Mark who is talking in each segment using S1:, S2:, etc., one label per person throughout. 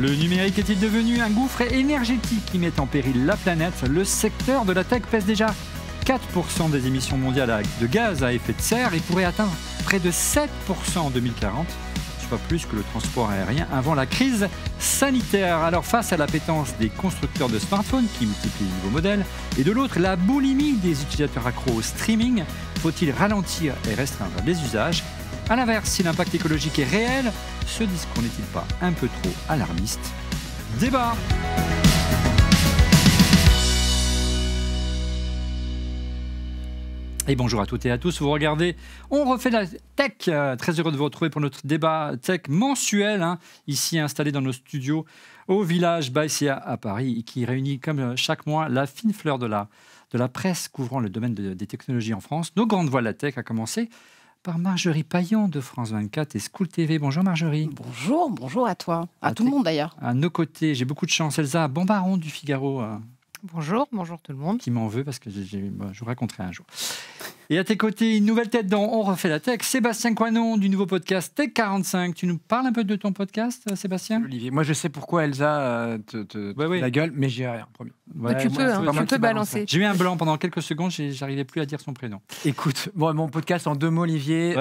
S1: Le numérique est-il devenu un gouffre énergétique qui met en péril la planète? Le secteur de la tech pèse déjà 4% des émissions mondiales de gaz à effet de serre et pourrait atteindre près de 7% en 2040, soit plus que le transport aérien avant la crise sanitaire. Alors face à l'appétence des constructeurs de smartphones qui multiplient les nouveaux modèles et de l'autre la boulimie des utilisateurs accros au streaming, faut-il ralentir et restreindre les usages? A l'inverse, si l'impact écologique est réel, ce discours n'est-il pas un peu trop alarmiste? Débat. Et bonjour à toutes et à tous, vous regardez On refait la tech, très heureux de vous retrouver pour notre débat tech mensuel, ici installé dans nos studios au village Baïséa à Paris, qui réunit comme chaque mois la fine fleur de la presse couvrant le domaine des technologies en France. Nos grandes voix de la tech, à commencer par Marjorie Paillon de France 24 et School TV. Bonjour Marjorie.
S2: Bonjour à toi, à tout le monde d'ailleurs.
S1: À nos côtés, j'ai beaucoup de chance, Elsa Bombaron du Figaro.
S3: Bonjour tout le monde.
S1: Qui m'en veut parce que je vous raconterai un jour. Et à tes côtés, une nouvelle tête dans On refait la tech, Sébastien Coinon du nouveau podcast Tech 45. Tu nous parles un peu de ton podcast, Sébastien?
S4: Olivier, moi je sais pourquoi Elsa la gueule, mais j'y ai rien, promis.
S3: Ouais, tu peux balancer.
S1: J'ai eu un blanc pendant quelques secondes, j'arrivais plus à dire son prénom.
S4: Écoute, mon podcast en 2 mots, Olivier,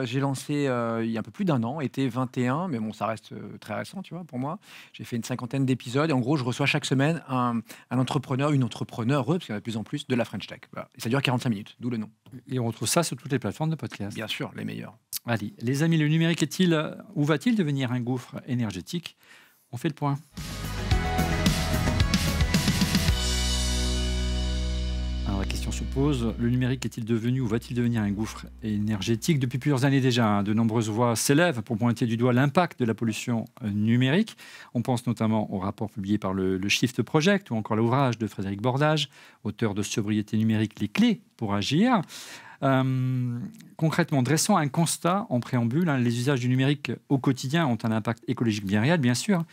S4: j'ai lancé il y a un peu plus d'1 an, été 21, mais bon, ça reste très récent, tu vois, pour moi. J'ai fait une 50aine d'épisodes et en gros, je reçois chaque semaine un entrepreneur, une entrepreneure, parce qu'il y en a de plus en plus, de la French Tech. Voilà. Et ça dure 45 minutes, d'où le nom.
S1: Et on retrouve ça sur toutes les plateformes de podcast.
S4: Bien sûr, les meilleures.
S1: Allez, les amis, le numérique où va-t-il devenir un gouffre énergétique? On fait le point. Alors la question se pose, le numérique est-il devenu ou va-t-il devenir un gouffre énergétique? Depuis plusieurs années déjà, de nombreuses voix s'élèvent pour pointer du doigt l'impact de la pollution numérique. On pense notamment au rapport publié par le Shift Project ou encore l'ouvrage de Frédéric Bordage, auteur de Sobriété numérique, les clés pour agir. Concrètement, dressant un constat en préambule, les usages du numérique au quotidien ont un impact écologique bien réel, bien sûr.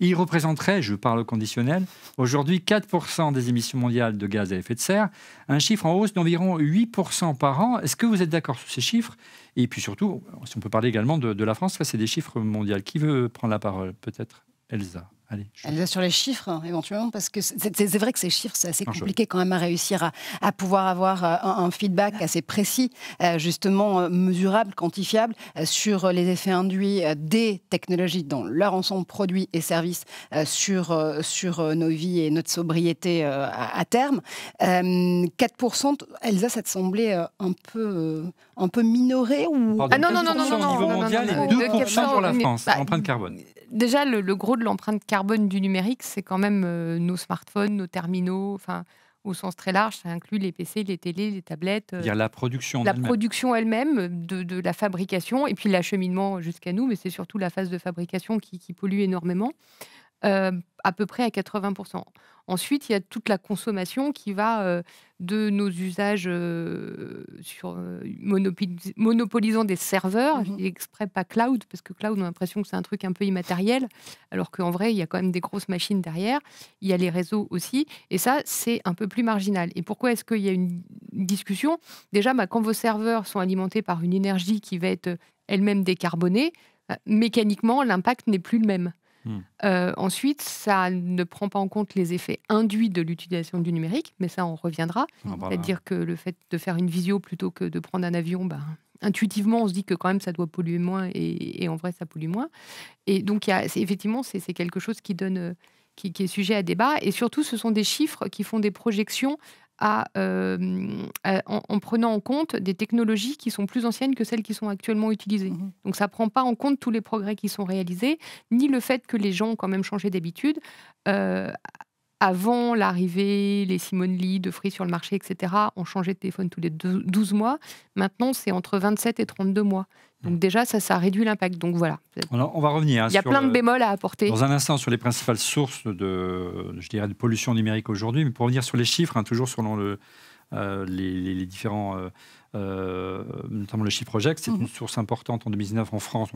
S1: Ils représenteraient, je parle au conditionnel, aujourd'hui 4% des émissions mondiales de gaz à effet de serre, un chiffre en hausse d'environ 8% par an. Est-ce que vous êtes d'accord sur ces chiffres? Et puis surtout, si on peut parler également de la France, ça c'est des chiffres mondiaux. Qui veut prendre la parole? Peut-être Elsa. Allez,
S2: Elsa sur les chiffres, éventuellement, parce que c'est vrai que ces chiffres, c'est assez compliqué quand même à réussir à pouvoir avoir un feedback assez précis, justement mesurable, quantifiable, sur les effets induits des technologies dans leur ensemble produits et services sur nos vies et notre sobriété à terme. 4%, Elsa, ça te semblait un peu minoré ou...
S1: Pardon, non, au niveau mondial et 2% pour la France, l'empreinte carbone.
S3: Déjà, le gros de l'empreinte carbone du numérique, c'est quand même nos smartphones, nos terminaux, enfin, au sens très large, ça inclut les PC, les télés, les tablettes.
S1: Il y a la production
S3: elle-même de la fabrication et puis l'acheminement jusqu'à nous, mais c'est surtout la phase de fabrication qui pollue énormément, à peu près à 80%. Ensuite, il y a toute la consommation qui va de nos usages monopolisant des serveurs, exprès pas cloud, parce que cloud, on a l'impression que c'est un truc un peu immatériel, alors qu'en vrai, il y a quand même des grosses machines derrière. Il y a les réseaux aussi, et ça, c'est un peu plus marginal. Et pourquoi est-ce qu'il y a une discussion? Déjà, quand vos serveurs sont alimentés par une énergie qui va être elle-même décarbonée, mécaniquement, l'impact n'est plus le même. Ensuite, ça ne prend pas en compte les effets induits de l'utilisation du numérique, mais ça, on reviendra. C'est-à-dire que le fait de faire une visio plutôt que de prendre un avion, intuitivement, on se dit que quand même, ça doit polluer moins et en vrai, ça pollue moins. Et donc, effectivement, c'est quelque chose qui est sujet à débat. Et surtout, ce sont des chiffres qui font des projections en prenant en compte des technologies qui sont plus anciennes que celles qui sont actuellement utilisées. Donc ça ne prend pas en compte tous les progrès qui sont réalisés, ni le fait que les gens ont quand même changé d'habitude. Avant l'arrivée, les Simone Lee, de Free sur le marché, etc., ont changé de téléphone tous les 12 mois. Maintenant, c'est entre 27 et 32 mois. Donc déjà, ça réduit l'impact. Donc voilà.
S1: Alors, on va revenir.
S3: Il y a plein de bémols à apporter.
S1: Dans un instant, sur les principales sources de pollution numérique aujourd'hui. Mais pour revenir sur les chiffres, toujours selon les différents notamment le Chiffre Project, c'est une source importante en 2019 en France.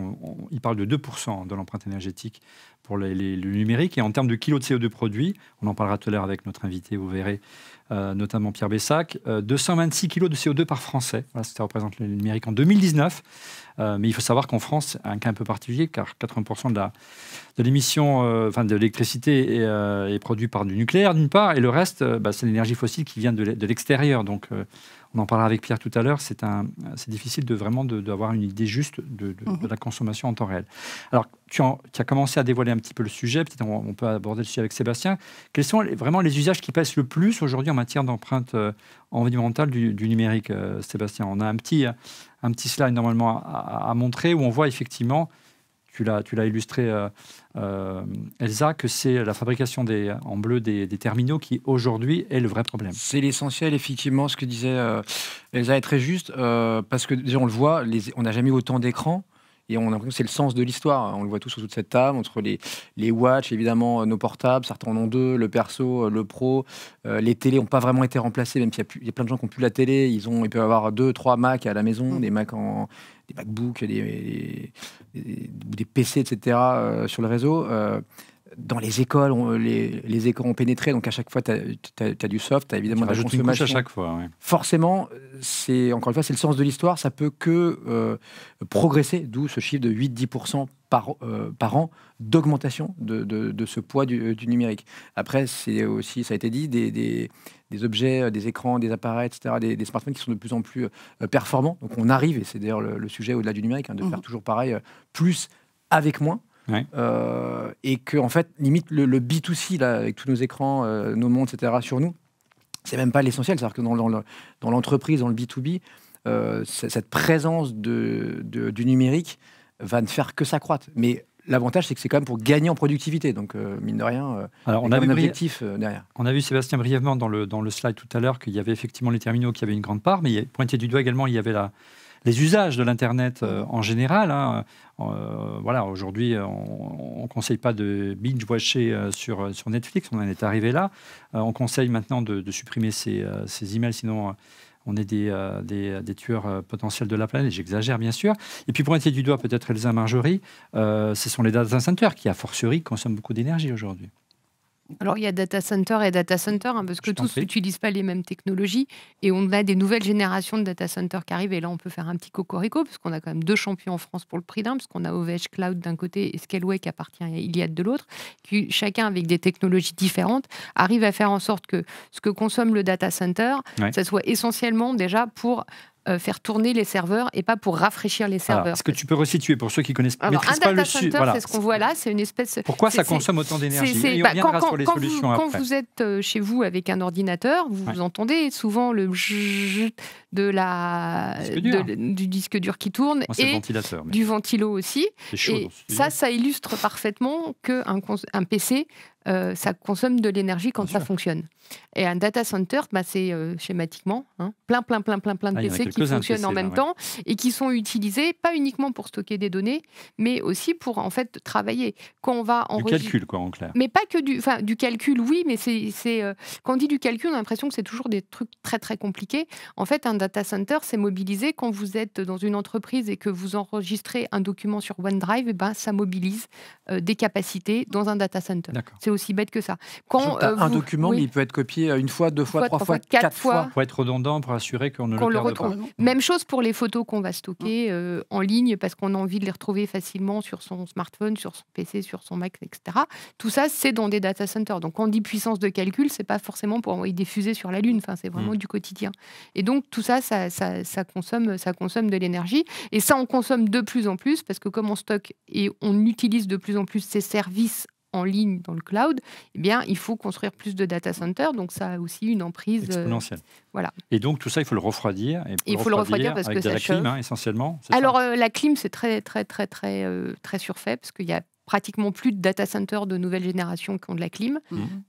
S1: Il parle de 2% de l'empreinte énergétique pour le numérique. Et en termes de kilos de CO2 produits, on en parlera tout à l'heure avec notre invité, vous verrez, notamment Pierre Bessac, 226 kilos de CO2 par Français. Voilà, ça représente le numérique en 2019. Mais il faut savoir qu'en France, un cas un peu particulier, car 80% de l'émission de l'électricité est produit par du nucléaire, d'une part, et le reste, c'est l'énergie fossile qui vient de l'extérieur. Donc, on en parlera avec Pierre tout à l'heure. C'est difficile d'avoir une idée juste de la consommation en temps réel. Alors, tu as commencé à dévoiler un petit peu le sujet. Peut-être on peut aborder le sujet avec Sébastien. Quels sont vraiment les usages qui pèsent le plus aujourd'hui en matière d'empreinte environnementale du numérique, Sébastien? On a un petit slide normalement à montrer où on voit effectivement, tu l'as illustré, Elsa, que c'est la fabrication en bleu des terminaux qui aujourd'hui est le vrai problème.
S4: C'est l'essentiel, effectivement, ce que disait Elsa est très juste, parce que déjà on le voit, on n'a jamais eu autant d'écrans. Et on a l'impression que c'est le sens de l'histoire. On le voit tous sur toute cette table, entre les watch, évidemment, nos portables, certains en ont 2, le perso, le pro. Les télés n'ont pas vraiment été remplacées, même s'il y a plein de gens qui n'ont plus la télé. Ils peuvent avoir 2, 3 Mac à la maison, des MacBooks, des PC, etc. Sur le réseau. Dans les écoles, les écrans ont pénétré, donc à chaque fois, tu as du soft, tu as évidemment de la consommation.
S1: À chaque fois, ouais.
S4: Forcément, encore une fois, c'est le sens de l'histoire, ça peut que progresser, d'où ce chiffre de 8-10% par an d'augmentation de ce poids du numérique. Après, c'est aussi, ça a été dit, des objets, des écrans, des appareils, etc., des smartphones qui sont de plus en plus performants. Donc on arrive, et c'est d'ailleurs le sujet au-delà du numérique, de faire toujours pareil, plus avec moins.
S1: Ouais.
S4: Et que en fait limite le B2C là, avec tous nos écrans, nos montres, etc. sur nous, c'est même pas l'essentiel. C'est-à-dire que dans l'entreprise, dans le B2B, cette présence du numérique va ne faire que s'accroître. Mais l'avantage, c'est que c'est quand même pour gagner en productivité. Donc mine de rien,
S1: alors, on a
S4: un objectif derrière.
S1: On a vu, Sébastien, brièvement dans le slide tout à l'heure qu'il y avait effectivement les terminaux qui avaient une grande part, mais pointé du doigt également, il y avait les usages de l'Internet en général. Voilà, aujourd'hui, on ne conseille pas de binge-watcher sur Netflix, on en est arrivé là. On conseille maintenant de supprimer ces emails, sinon on est des tueurs potentiels de la planète. J'exagère, bien sûr. Et puis, pointer du doigt, peut-être Elsa, Marjorie, ce sont les data centers qui, a fortiori, consomment beaucoup d'énergie aujourd'hui.
S3: Alors, il y a data center et data center, parce que tous n'utilisent pas les mêmes technologies. Et on a des nouvelles générations de data centers qui arrivent. Et là, on peut faire un petit cocorico, parce qu'on a quand même 2 champions en France pour le prix d'un, parce qu'on a OVH Cloud d'un côté et Scaleway qui appartient à Iliad de l'autre, qui, chacun avec des technologies différentes, arrive à faire en sorte que ce que consomme le data center, ça soit essentiellement déjà pour faire tourner les serveurs et pas pour rafraîchir les serveurs.
S1: Est-ce que tu peux resituer pour ceux qui connaissent pas,
S3: maîtrisent pas le sujet? Voilà. C'est ce qu'on voit là, c'est une espèce.
S1: Pourquoi ça consomme autant d'énergie? Et on reviendra sur les solutions après.
S3: Quand vous êtes chez vous avec un ordinateur, vous entendez souvent le du disque dur qui tourne.
S1: Moi, et ventilateur,
S3: du ventilo aussi.
S1: Et
S3: ça illustre parfaitement qu'un PC, ça consomme de l'énergie quand ça fonctionne. Et un data center, c'est schématiquement plein de PC qui fonctionnent en même temps et qui sont utilisés pas uniquement pour stocker des données, mais aussi pour en fait travailler. Quand on va
S1: du calcul, quoi, en clair.
S3: Mais pas que du calcul, oui, mais quand on dit du calcul, on a l'impression que c'est toujours des trucs très très compliqués. En fait, un data center, c'est mobilisé quand vous êtes dans une entreprise et que vous enregistrez un document sur OneDrive, ça mobilise des capacités dans un data center. C'est aussi bête que ça. Quand
S4: un document, il peut être copié 1 fois, 2 fois, 3 fois, 4 fois.
S1: Pour être redondant, pour assurer qu'on ne le perde pas.
S3: Même chose pour les photos qu'on va stocker en ligne parce qu'on a envie de les retrouver facilement sur son smartphone, sur son PC, sur son Mac, etc. Tout ça, c'est dans des data centers. Donc, quand on dit puissance de calcul, c'est pas forcément pour envoyer des fusées sur la Lune. Enfin, c'est vraiment du quotidien. Et donc, tout ça, ça consomme de l'énergie. Et ça, on consomme de plus en plus parce que comme on stocke et on utilise de plus en plus ces services en ligne dans le cloud, il faut construire plus de data centers. Donc, ça a aussi une emprise
S1: exponentielle.
S3: Voilà.
S1: Et donc, tout ça, il faut le refroidir.
S3: Il faut le refroidir parce
S1: avec
S3: que ça
S1: la
S3: chauffe.
S1: clim, essentiellement.
S3: Alors, la clim, c'est très surfait parce qu'il y a pratiquement plus de data centers de nouvelle génération qui ont de la clim.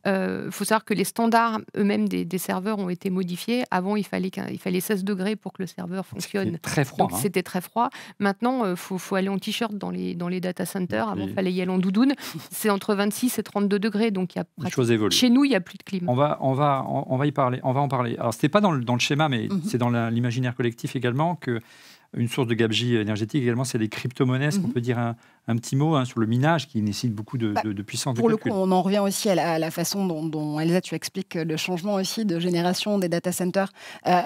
S3: Faut savoir que les standards eux-mêmes des serveurs ont été modifiés. Avant, il fallait 16 degrés pour que le serveur fonctionne.
S1: C'était très froid.
S3: Donc, c'était très froid. Maintenant, faut aller en t-shirt dans les data centers. Avant, il fallait y aller en doudoune. C'est entre 26 et 32 degrés. Donc,
S1: les choses évoluent.
S3: Chez nous, il n'y a plus de clim.
S1: On va y parler. On va en parler. Alors, c'était pas dans le schéma, mais c'est dans l'imaginaire collectif également que une source de gabegie énergétique également, c'est les crypto-monnaies. Est-ce qu'on peut dire un petit mot sur le minage qui nécessite beaucoup de puissance
S2: pour
S1: de calcul?
S2: Pour le coup, on en revient aussi à la façon dont Elsa, tu expliques le changement aussi de génération des data centers.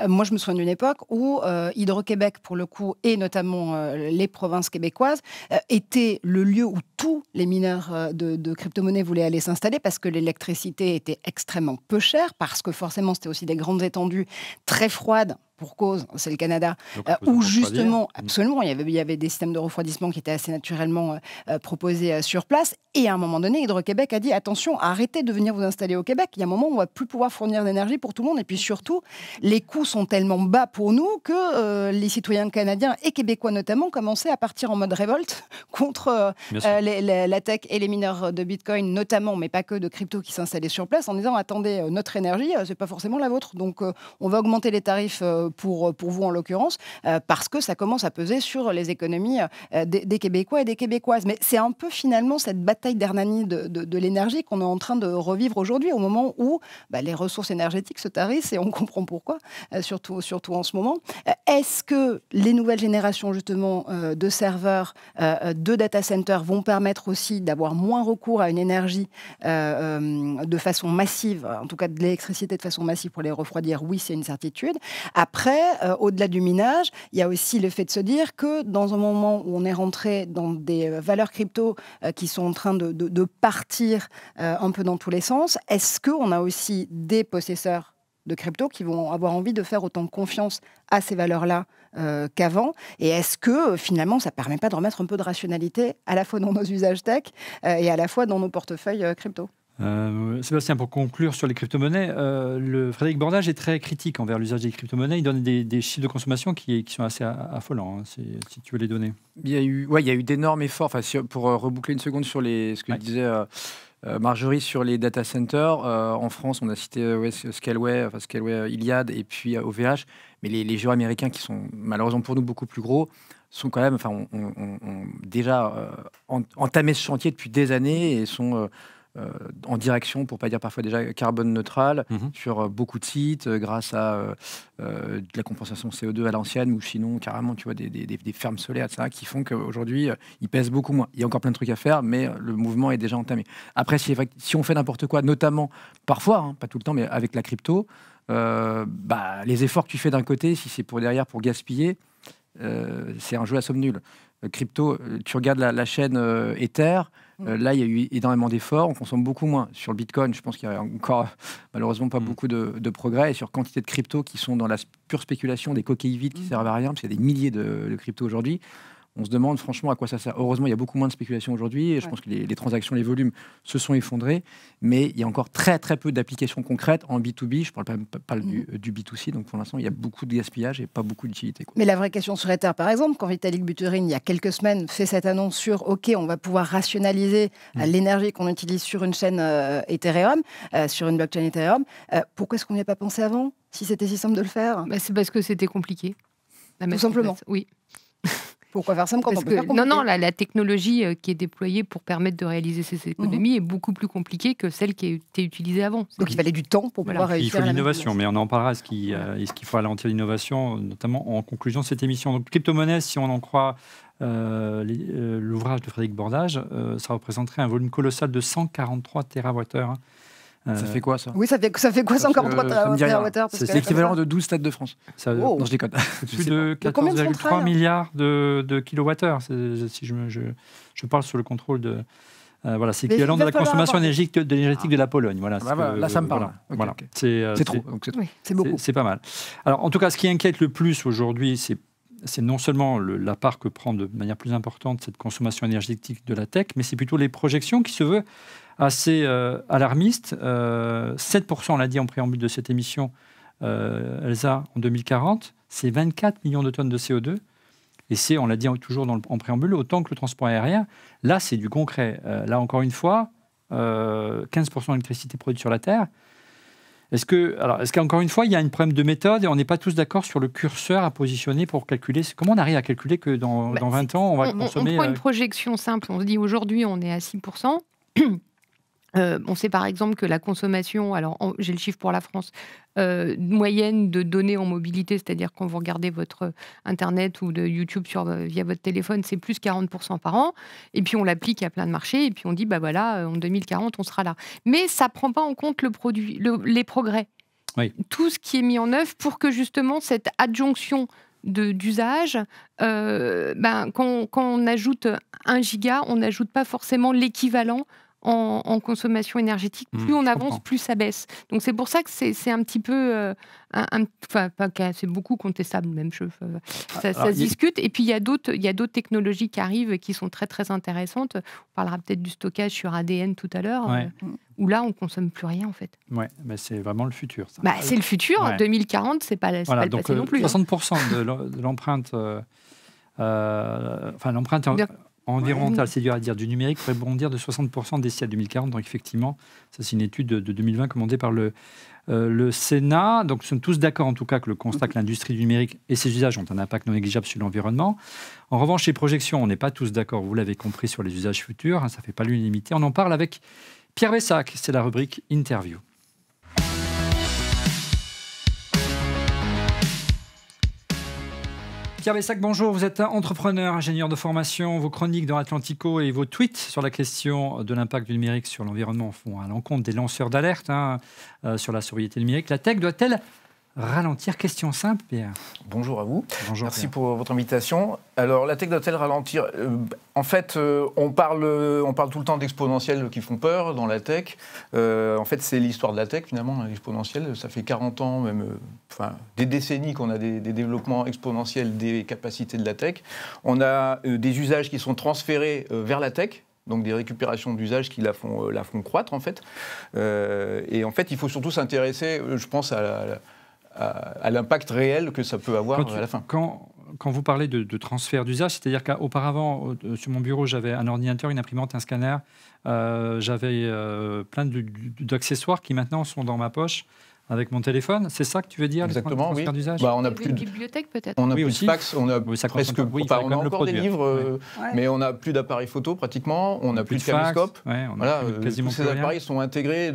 S2: Moi, je me souviens d'une époque où Hydro-Québec, pour le coup, et notamment les provinces québécoises, étaient le lieu où tous les mineurs de crypto-monnaies voulaient aller s'installer parce que l'électricité était extrêmement peu chère, parce que forcément, c'était aussi des grandes étendues très froides. Pour cause, c'est le Canada, où justement, absolument, il y avait des systèmes de refroidissement qui étaient assez naturellement proposés sur place. Et à un moment donné, Hydro-Québec a dit attention, arrêtez de venir vous installer au Québec. Il y a un moment où on ne va plus pouvoir fournir d'énergie pour tout le monde. Et puis surtout, les coûts sont tellement bas pour nous que les citoyens canadiens et québécois notamment commençaient à partir en mode révolte contre la tech et les mineurs de Bitcoin, notamment, mais pas que de crypto qui s'installaient sur place, en disant attendez, notre énergie, c'est pas forcément la vôtre. Donc, on va augmenter les tarifs. Pour vous en l'occurrence, parce que ça commence à peser sur les économies des Québécois et des Québécoises. Mais c'est un peu finalement cette bataille d'Hernani de l'énergie qu'on est en train de revivre aujourd'hui, au moment où les ressources énergétiques se tarissent et on comprend pourquoi, surtout en ce moment. Est-ce que les nouvelles générations justement de serveurs, de data centers vont permettre aussi d'avoir moins recours à une énergie de façon massive, en tout cas de l'électricité de façon massive pour les refroidir? Oui, c'est une certitude. Après, au-delà du minage, il y a aussi le fait de se dire que dans un moment où on est rentré dans des valeurs crypto qui sont en train de partir un peu dans tous les sens, est-ce qu'on a aussi des possesseurs de crypto qui vont avoir envie de faire autant confiance à ces valeurs-là qu'avant? Et est-ce que finalement, ça ne permet pas de remettre un peu de rationalité à la fois dans nos usages tech et à la fois dans nos portefeuilles crypto?
S1: Sébastien, pour conclure sur les crypto-monnaies, Frédéric Bordage est très critique envers l'usage des crypto-monnaies. Il donne des chiffres de consommation qui sont assez affolants, si tu veux les donner.
S4: Il y a eu d'énormes efforts. Pour reboucler une seconde sur ce que disait Marjorie sur les data centers. En France, on a cité Scaleway, Iliad et puis OVH. Mais les géants américains, qui sont malheureusement pour nous beaucoup plus gros, sont quand même, ont déjà entamé ce chantier depuis des années et sont en direction, pour ne pas dire parfois déjà carbone neutrale, sur beaucoup de sites, grâce à de la compensation CO2 à l'ancienne, ou sinon carrément tu vois, des fermes solaires, etc., qui font qu'aujourd'hui, ils pèsent beaucoup moins. Il y a encore plein de trucs à faire, mais le mouvement est déjà entamé. Après, si on fait n'importe quoi, notamment, parfois, pas tout le temps, mais avec la crypto, les efforts que tu fais d'un côté, si c'est pour gaspiller, c'est un jeu à somme nulle. Crypto, tu regardes la chaîne Ether, là il y a eu énormément d'efforts, on consomme beaucoup moins. Sur le Bitcoin, je pense qu'il y a encore malheureusement pas beaucoup de progrès, et sur quantité de cryptos qui sont dans la pure spéculation, des coquilles vides qui servent à rien, parce qu'il y a des milliers de cryptos aujourd'hui. On se demande franchement à quoi ça sert. Heureusement, il y a beaucoup moins de spéculation aujourd'hui, et je pense que les transactions, les volumes se sont effondrés, mais il y a encore très très peu d'applications concrètes en B2B. Je parle pas du B2C, donc pour l'instant, il y a beaucoup de gaspillage et pas beaucoup d'utilité.
S2: Mais la vraie question sur Ether, par exemple, quand Vitalik Buterin, il y a quelques semaines, fait cette annonce sur OK, on va pouvoir rationaliser l'énergie qu'on utilise sur une chaîne Ethereum, sur une blockchain Ethereum, pourquoi est-ce qu'on n'y a pas pensé avant, si c'était si simple de le faire?
S3: C'est parce que c'était compliqué.
S2: Tout simplement.
S3: Oui.
S2: Pourquoi faire simple quand on peut faire compliqué?
S3: Non, la technologie qui est déployée pour permettre de réaliser ces économies est beaucoup plus compliquée que celle qui a été utilisée avant.
S2: Donc il fallait du temps pour pouvoir réussir.
S1: Il faut l'innovation, mais on en parlera. Est-ce qu'il faut ralentir l'innovation, notamment en conclusion de cette émission? Donc, crypto-monnaie, si on en croit l'ouvrage de Frédéric Bordage, ça représenterait un volume colossal de 143 TWh.
S4: Ça fait quoi, ça?
S2: Oui, ça fait quoi 143 TWh?
S4: C'est l'équivalent de 12 stades de France. Non, je déconne.
S1: Plus de 14,3 milliards de kilowattheures. Si je parle sous le contrôle de... c'est l'équivalent de la consommation énergétique de la Pologne. Voilà,
S4: là, ça me parle.
S1: Voilà.
S4: Okay.
S1: C'est trop.
S2: C'est beaucoup.
S1: C'est pas mal. Alors, en tout cas, ce qui inquiète le plus aujourd'hui, c'est non seulement la part que prend de manière plus importante cette consommation énergétique de la tech, mais c'est plutôt les projections qui se veulent assez alarmistes. 7%, on l'a dit en préambule de cette émission, Elsa, en 2040, c'est 24 millions de tonnes de CO2. Et c'est, on l'a dit toujours en préambule, autant que le transport aérien. Là, c'est du concret. Là, encore une fois, 15% d'électricité produite sur la Terre. Est-ce qu'encore une fois, il y a un problème de méthode et on n'est pas tous d'accord sur le curseur à positionner pour calculer? Comment on arrive à calculer que dans 20 ans, on va consommer...
S3: On prend une projection simple. On se dit aujourd'hui, on est à 6%. On sait par exemple que la consommation, alors j'ai le chiffre pour la France, moyenne de données en mobilité, c'est-à-dire quand vous regardez votre Internet ou de YouTube via votre téléphone, c'est plus 40% par an. Et puis on l'applique à plein de marchés et puis on dit, bah voilà, en 2040, on sera là. Mais ça ne prend pas en compte les progrès.
S1: Oui.
S3: Tout ce qui est mis en œuvre pour que justement cette adjonction d'usage, quand on ajoute 1 giga, on n'ajoute pas forcément l'équivalent en consommation énergétique. Plus on avance, plus ça baisse. Donc c'est pour ça que c'est un petit peu... c'est beaucoup contestable même. Ça se discute. Et puis il y a d'autres technologies qui arrivent qui sont très très intéressantes. On parlera peut-être du stockage sur ADN tout à l'heure, où là on ne consomme plus rien en fait.
S1: Ouais, mais c'est vraiment le futur. Ça.
S3: C'est le futur. Ouais. 2040, c'est pas le passé non plus.
S1: 60% de l'empreinte... l'empreinte... environnementale, c'est dur à dire, du numérique pourrait bondir de 60% d'ici à 2040. Donc effectivement, ça c'est une étude de 2020 commandée par le Sénat. Donc nous sommes tous d'accord en tout cas que le constat que l'industrie du numérique et ses usages ont un impact non négligeable sur l'environnement. En revanche, les projections, on n'est pas tous d'accord, vous l'avez compris, sur les usages futurs. Ça ne fait pas l'unanimité. On en parle avec Pierre Bessac, c'est la rubrique Interview. Pierre Bessac, bonjour. Vous êtes entrepreneur, ingénieur de formation. Vos chroniques dans Atlantico et vos tweets sur la question de l'impact du numérique sur l'environnement font à l'encontre des lanceurs d'alerte sur la sobriété numérique. La tech doit-elle ralentir? Question simple, Pierre.
S5: Bonjour à vous.
S1: Bonjour,
S5: merci
S1: Pierre.
S5: pour votre invitation. Alors, la tech doit-elle ralentir? En fait, on parle tout le temps d'exponentiels qui font peur dans la tech. En fait, c'est l'histoire de la tech, finalement, l'exponentiel. Ça fait 40 ans, même des décennies qu'on a des développements exponentiels des capacités de la tech. On a des usages qui sont transférés vers la tech. Donc des récupérations d'usages qui la font croître, en fait. Et en fait, il faut surtout s'intéresser, je pense, à l'impact réel que ça peut avoir à la fin.
S1: Quand vous parlez de transfert d'usage, c'est-à-dire qu'auparavant, sur mon bureau, j'avais un ordinateur, une imprimante, un scanner, j'avais plein d'accessoires qui maintenant sont dans ma poche avec mon téléphone. C'est ça que tu veux dire?
S5: Exactement, oui.
S3: On a plus de bibliothèque peut-être.
S5: On a plus de fax, on a presque, on a encore des livres, mais on n'a plus d'appareils photo pratiquement, on n'a plus de caméscope. Voilà, tous ces appareils sont intégrés,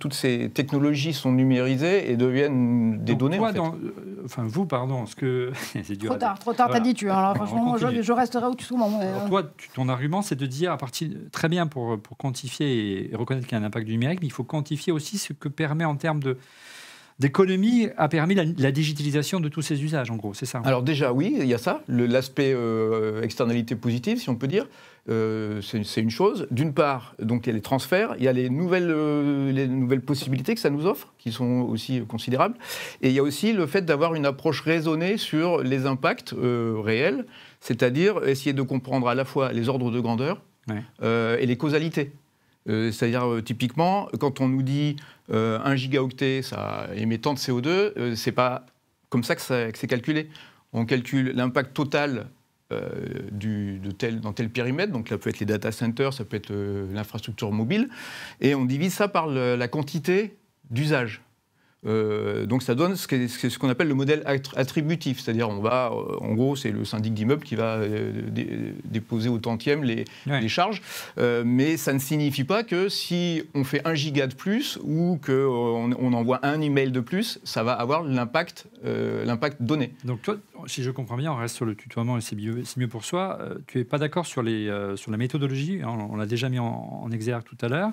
S5: toutes ces technologies sont numérisées et deviennent des données. En fait.
S1: C'est dur.
S2: Trop tard, t'as dit tu. Alors franchement, je resterai où tu sois.
S1: Toi, ton argument, c'est de dire très bien pour quantifier et reconnaître qu'il y a un impact du numérique, mais il faut quantifier aussi ce que permet en termes d'économie a permis la digitalisation de tous ces usages, en gros, c'est ça?
S5: Alors déjà, oui, il y a ça, l'aspect externalité positive, si on peut dire. C'est une chose. D'une part, donc, il y a les transferts, il y a les nouvelles possibilités que ça nous offre, qui sont aussi considérables. Et il y a aussi le fait d'avoir une approche raisonnée sur les impacts réels, c'est-à-dire essayer de comprendre à la fois les ordres de grandeur et les causalités. C'est-à-dire, typiquement, quand on nous dit 1 gigaoctet, ça émet tant de CO2, c'est pas comme ça que c'est calculé. On calcule l'impact total dans tel périmètre, donc là peut être les data centers, ça peut être l'infrastructure mobile, et on divise ça par la quantité d'usage. Donc ça donne ce qu'on appelle le modèle attributif, c'est-à-dire en gros c'est le syndic d'immeuble qui va déposer au tantième les charges, mais ça ne signifie pas que si on fait 1 giga de plus ou qu'on envoie un email de plus, ça va avoir l'impact donné.
S1: Donc toi, si je comprends bien, on reste sur le tutoiement et c'est mieux pour soi. Tu n'es pas d'accord sur la méthodologie, on l'a déjà mis en exergue tout à l'heure.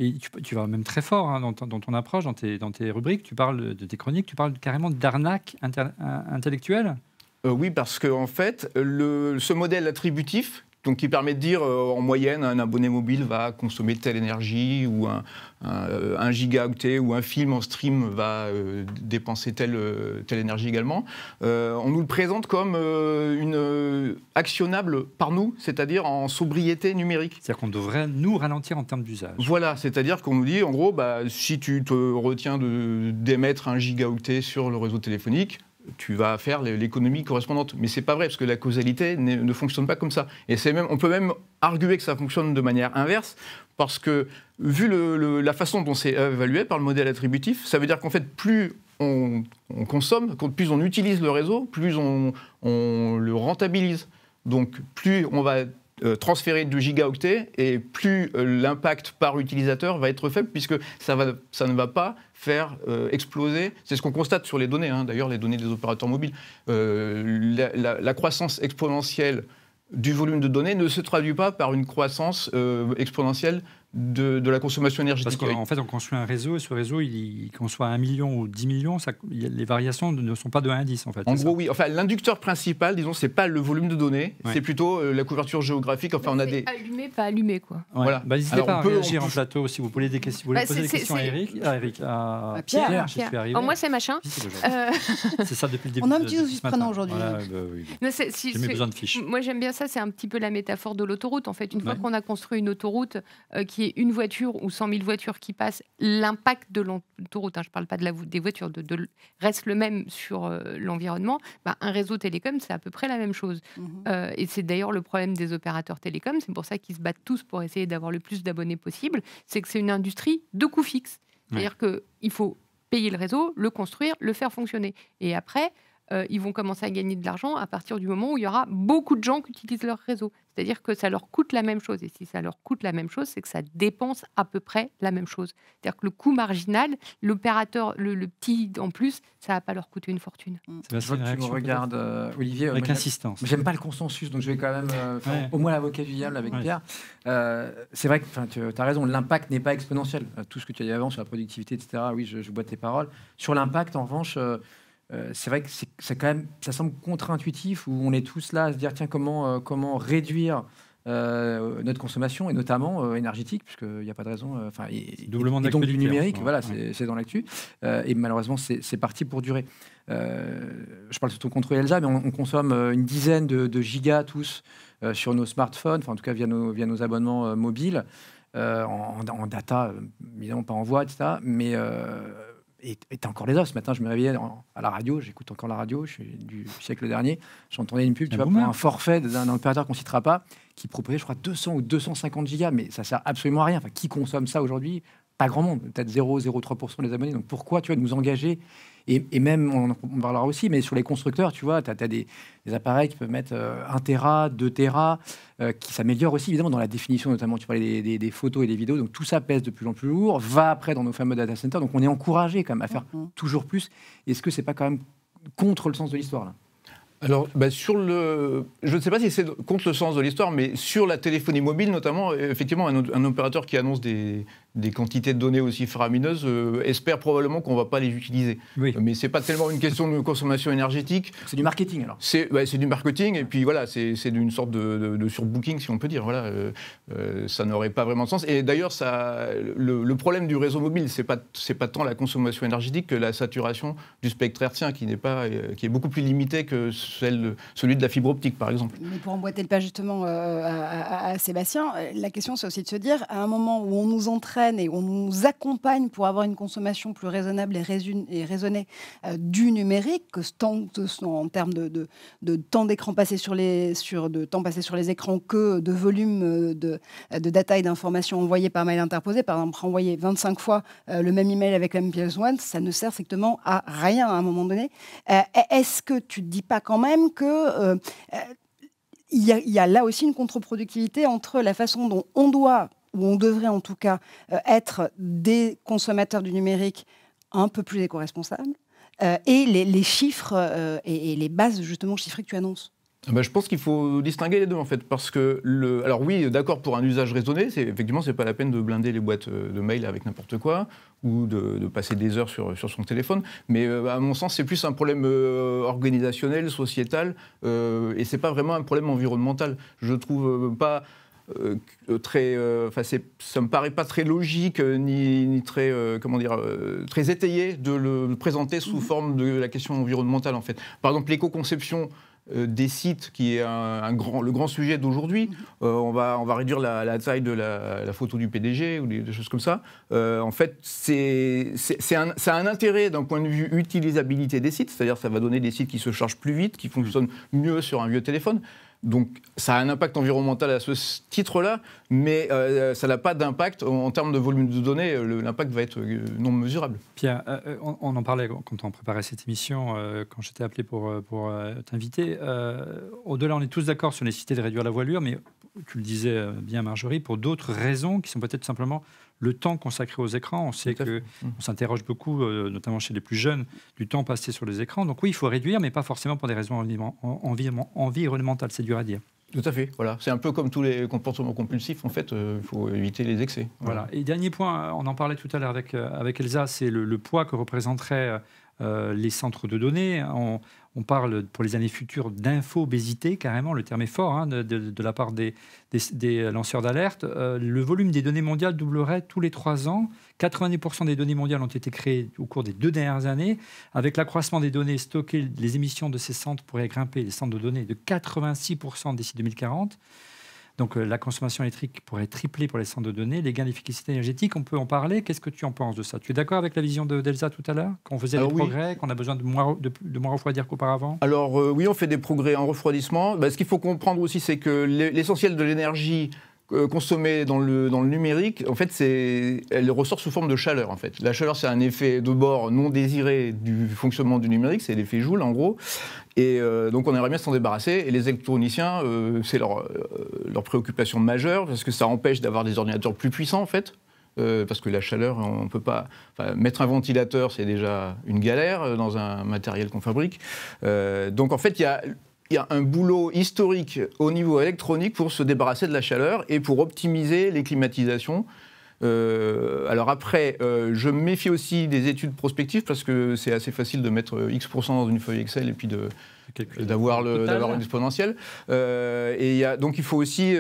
S1: Et tu vas même très fort dans ton approche, dans tes rubriques, tu parles de tes chroniques, tu parles carrément d'arnaque intellectuelle.
S5: Oui, parce qu'en fait, ce modèle attributif, donc qui permet de dire en moyenne un abonné mobile va consommer telle énergie ou un gigaoctet ou un film en stream va dépenser telle énergie également. On nous le présente comme actionnable par nous, c'est-à-dire en sobriété numérique.
S1: C'est-à-dire qu'on devrait nous ralentir en termes d'usage.
S5: Voilà, c'est-à-dire qu'on nous dit en gros, si tu te retiens d'émettre 1 gigaoctet sur le réseau téléphonique, tu vas faire l'économie correspondante. Mais c'est pas vrai, parce que la causalité ne fonctionne pas comme ça. Et on peut même arguer que ça fonctionne de manière inverse, parce que, vu la façon dont c'est évalué par le modèle attributif, ça veut dire qu'en fait, plus on consomme, plus on utilise le réseau, plus on le rentabilise. Donc, plus on va transférer du gigaoctet, et plus l'impact par utilisateur va être faible, puisque ça ne va pas faire exploser. C'est ce qu'on constate sur les données, d'ailleurs, les données des opérateurs mobiles. La croissance exponentielle du volume de données ne se traduit pas par une croissance exponentielle de la consommation énergétique.
S1: Parce qu'en fait, on construit un réseau, et ce réseau, qu'on soit 1 million ou 10 millions, les variations ne sont pas de 1 à 10, en fait.
S5: En gros, oui. Enfin, l'inducteur principal, disons, c'est pas le volume de données, c'est plôt la couverture géographique. Enfin, on a des...
S3: Allumé, pas allumé, quoi.
S1: Ouais.
S5: Voilà.
S1: N'hésitez pas à réagir en plateau si vous voulez des questions. Vous voulez poser des questions à Eric, à Pierre. Je suis arrivé.
S3: Alors moi, c'est machin.
S1: C'est ça depuis le début.
S2: On a un petit dossier prenant aujourd'hui.
S1: J'ai mis besoin de fiches.
S3: Moi, j'aime bien ça. C'est un petit peu la métaphore de l'autoroute. En fait, une fois qu'on a construit une autoroute qui est une voiture ou 100 000 voitures qui passent, l'impact de l'autoroute, je ne parle pas des voitures, reste le même sur l'environnement. Un réseau télécom, c'est à peu près la même chose. Et c'est d'ailleurs le problème des opérateurs télécoms. C'est pour ça qu'ils se battent tous pour essayer d'avoir le plus d'abonnés possible. C'est que c'est une industrie de coûts fixes. C'est-à-dire qu'il faut payer le réseau, le construire, le faire fonctionner. Et après, ils vont commencer à gagner de l'argent à partir du moment où il y aura beaucoup de gens qui utilisent leur réseau. C'est-à-dire que ça leur coûte la même chose. Et si ça leur coûte la même chose, c'est que ça dépense à peu près la même chose. C'est-à-dire que le coût marginal, l'opérateur, le petit en plus, ça ne va pas leur coûter une fortune.
S4: Je vois que tu me regardes, Olivier.
S1: Avec insistance.
S4: J'aime pas le consensus, donc je vais quand même faire au moins l'avocat du diable avec Pierre. C'est vrai que tu as raison, l'impact n'est pas exponentiel. Tout ce que tu as dit avant sur la productivité, etc., oui, je bois tes paroles. Sur l'impact, en revanche... c'est vrai que ça semble contre-intuitif, où on est tous là à se dire tiens, comment réduire notre consommation, et notamment énergétique, puisqu'il n'y a pas de raison.
S1: Doublement
S4: et donc du numérique,
S1: voilà,
S4: c'est dans l'actu. Et malheureusement, c'est parti pour durer. Je parle surtout contre Elsa, mais on consomme une dizaine de gigas tous sur nos smartphones, en tout cas via nos abonnements mobiles, en data, évidemment pas en voix, etc. Mais et t'as encore les os. Ce matin, je me réveillais à la radio, j'écoute encore la radio, je suis du siècle dernier, j'entendais une pub, pour un forfait d'un opérateur qu'on ne citera pas, qui proposait, je crois, 200 ou 250 gigas, mais ça sert absolument à rien. Qui consomme ça aujourd'hui? Pas grand monde, peut-être 0,03% des abonnés. Donc pourquoi nous engager? Et même, on en parlera aussi, mais sur les constructeurs, tu vois, tu as des appareils qui peuvent mettre 1 Tera, 2 Tera, qui s'améliorent aussi, évidemment, dans la définition, notamment, tu parlais des photos et des vidéos. Donc tout ça pèse de plus en plus lourd, va après dans nos fameux data centers. Donc on est encouragé quand même à faire toujours plus. Est-ce que c'est pas quand même contre le sens de l'histoire, là?
S5: Alors, je ne sais pas si c'est contre le sens de l'histoire, mais sur la téléphonie mobile, notamment, effectivement, un opérateur qui annonce des quantités de données aussi faramineuses espère probablement qu'on ne va pas les utiliser.
S1: Oui.
S5: Mais ce n'est pas tellement une question de consommation énergétique.
S4: C'est du marketing, alors.
S5: C'est du marketing, et puis voilà, c'est d'une sorte de surbooking, si on peut dire. Voilà, ça n'aurait pas vraiment de sens. Et d'ailleurs, le problème du réseau mobile, c'est pas tant la consommation énergétique que la saturation du spectre hertzien, qui est beaucoup plus limitée que celui de la fibre optique, par exemple.
S2: Mais pour emboîter le pas justement à Sébastien, la question c'est aussi de se dire, à un moment où on nous entraîne et on nous accompagne pour avoir une consommation plus raisonnable et raisonnée du numérique, en termes de temps d'écran passé de temps passé sur les écrans, que de volume de data et d'informations envoyées par mail interposé. Par exemple, envoyer 25 fois le même email avec la même pièce jointe, ça ne sert strictement à rien à un moment donné. Est-ce que tu ne te dis pas quand même que il y a là aussi une contre-productivité entre la façon dont on doit, ou on devrait en tout cas, être des consommateurs du numérique un peu plus éco-responsables, et les chiffres et les bases justement chiffrées que tu annonces?
S5: Je pense qu'il faut distinguer les deux, en fait, parce que alors oui, d'accord, pour un usage raisonné, effectivement, c'est pas la peine de blinder les boîtes de mail avec n'importe quoi, ou de passer des heures sur son téléphone, mais à mon sens, c'est plus un problème organisationnel, sociétal, et c'est pas vraiment un problème environnemental. Je trouve pas ça me paraît pas très logique ni très très étayé de le présenter sous forme de la question environnementale, en fait. Par exemple, l'éco-conception des sites, qui est le grand sujet d'aujourd'hui. On va réduire la taille de la photo du PDG ou des choses comme ça. En fait, ça a un intérêt d'un point de vue utilisabilité des sites, c'est-à-dire que ça va donner des sites qui se chargent plus vite, qui fonctionnent mieux sur un vieux téléphone. Donc ça a un impact environnemental à ce titre-là, mais ça n'a pas d'impact en termes de volume de données. L'impact va être non mesurable.
S1: Pierre, on en parlait quand on préparait cette émission, quand j'étais appelé pour t'inviter. Au-delà, on est tous d'accord sur la nécessité de réduire la voilure, mais tu le disais bien, Marjorie, pour d'autres raisons qui sont peut-être simplement le temps consacré aux écrans. On sait qu'on s'interroge beaucoup, notamment chez les plus jeunes, du temps passé sur les écrans. Donc oui, il faut réduire, mais pas forcément pour des raisons environnementales. C'est dur à dire.
S5: Tout à fait. Voilà. C'est un peu comme tous les comportements compulsifs. En fait, il faut éviter les excès.
S1: Voilà. Et dernier point, on en parlait tout à l'heure avec Elsa, c'est le poids que représenteraient les centres de données. On parle pour les années futures d'info-obésité, carrément, le terme est fort, de la part des lanceurs d'alerte. Le volume des données mondiales doublerait tous les 3 ans. 90% des données mondiales ont été créées au cours des 2 dernières années. Avec l'accroissement des données stockées, les émissions de ces centres pourraient grimper, les centres de données, de 86% d'ici 2040. Donc la consommation électrique pourrait tripler pour les centres de données. Les gains d'efficacité énergétique, on peut en parler. Qu'est-ce que tu en penses de ça? Tu es d'accord avec la vision d'Elsa tout à l'heure? Qu'on faisait des progrès, qu'on a besoin de moins refroidir qu'auparavant?
S5: Alors oui, on fait des progrès en refroidissement. Ce qu'il faut comprendre aussi, c'est que l'essentiel de l'énergie consommée dans le numérique, en fait, elle ressort sous forme de chaleur. En fait. La chaleur, c'est un effet de bord non désiré du fonctionnement du numérique, c'est l'effet Joule, en gros. Et donc, on aimerait bien s'en débarrasser. Et les électroniciens, c'est leur préoccupation majeure, parce que ça empêche d'avoir des ordinateurs plus puissants, en fait. Parce que la chaleur, on ne peut pas... mettre un ventilateur, c'est déjà une galère dans un matériel qu'on fabrique. Donc, en fait, il y a un boulot historique au niveau électronique pour se débarrasser de la chaleur et pour optimiser les climatisations. Alors après, je me méfie aussi des études prospectives parce que c'est assez facile de mettre X% dans une feuille Excel et puis d'avoir une exponentielle. Donc il faut aussi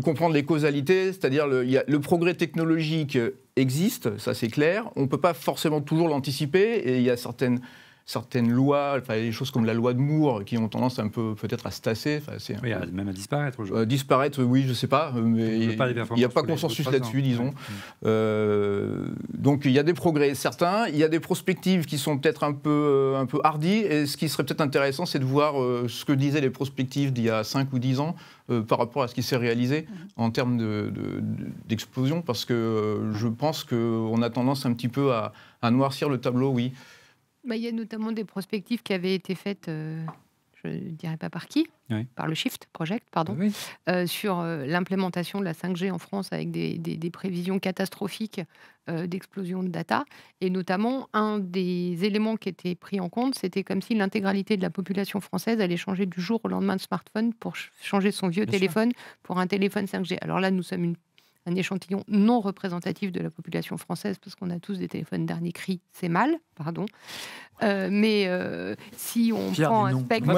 S5: comprendre les causalités, c'est-à-dire le progrès technologique existe, ça c'est clair. On ne peut pas forcément toujours l'anticiper et il y a certaines lois, des choses comme la loi de Moore, qui ont tendance un peu peut-être à se tasser.
S1: Oui, même à disparaître aujourd'hui.
S5: Disparaître, oui, je ne sais pas, mais il n'y a pas consensus là-dessus, disons. Donc il y a des progrès certains, il y a des prospectives qui sont peut-être un peu hardies, et ce qui serait peut-être intéressant, c'est de voir ce que disaient les prospectives d'il y a 5 ou 10 ans par rapport à ce qui s'est réalisé en termes d'explosion, parce que je pense qu'on a tendance un petit peu à noircir le tableau, oui.
S3: Il y a notamment des prospectives qui avaient été faites, je ne dirais pas par qui, par le Shift Project, pardon, sur l'implémentation de la 5G en France avec des prévisions catastrophiques d'explosion de data. Et notamment, un des éléments qui était pris en compte, c'était comme si l'intégralité de la population française allait changer du jour au lendemain de smartphone pour changer son vieux téléphone pour un téléphone 5G. Alors là, nous sommes un échantillon non représentatif de la population française, parce qu'on a tous des téléphones dernier cri, c'est mal, pardon. Mais si on prend un spectre...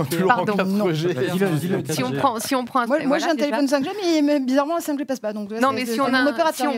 S3: Si on prend un spectre...
S2: Moi, j'ai un téléphone 5G, mais bizarrement, la 5G passe pas. Donc,
S3: non, mais si on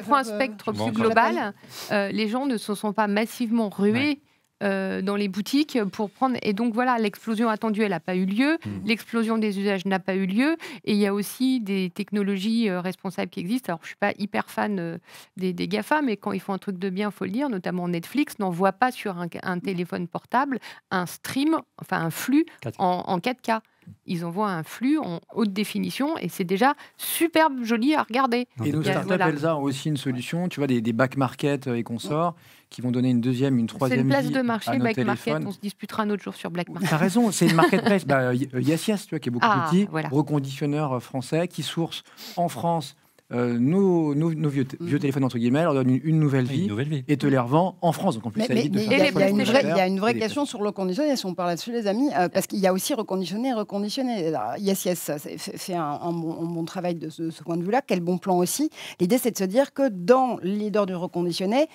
S3: prend un spectre plus global, les gens ne se sont pas massivement rués dans les boutiques pour prendre... Et donc voilà, l'explosion attendue, elle n'a pas eu lieu. L'explosion des usages n'a pas eu lieu. Et il y a aussi des technologies responsables qui existent. Alors, je ne suis pas hyper fan des GAFA, mais quand ils font un truc de bien, il faut le dire, notamment Netflix n'envoie pas sur un téléphone portable un stream, enfin un flux en 4K. Ils envoient un flux en haute définition et c'est déjà superbe joli à regarder.
S4: Et nos startups, Elsa, ont aussi une solution, tu vois, des back market et consorts qui vont donner une deuxième, une troisième vie.
S3: C'est une place de marché, back market. On se disputera un autre jour sur black market.
S4: T'as raison, c'est une marketplace. Yes, tu vois, qui est beaucoup plus petit, reconditionneur français qui source en France nos vieux téléphones, entre guillemets, leur donne une nouvelle vie et te les revend en France. Donc en plus, ça évite de faire
S2: il y a une vraie question sur le reconditionné, si on parle là-dessus, les amis, parce qu'il y a aussi reconditionné et reconditionné. Yes, ça fait un bon travail de ce point de vue-là. Quel bon plan aussi. L'idée, c'est de se dire que dans le leader du reconditionné,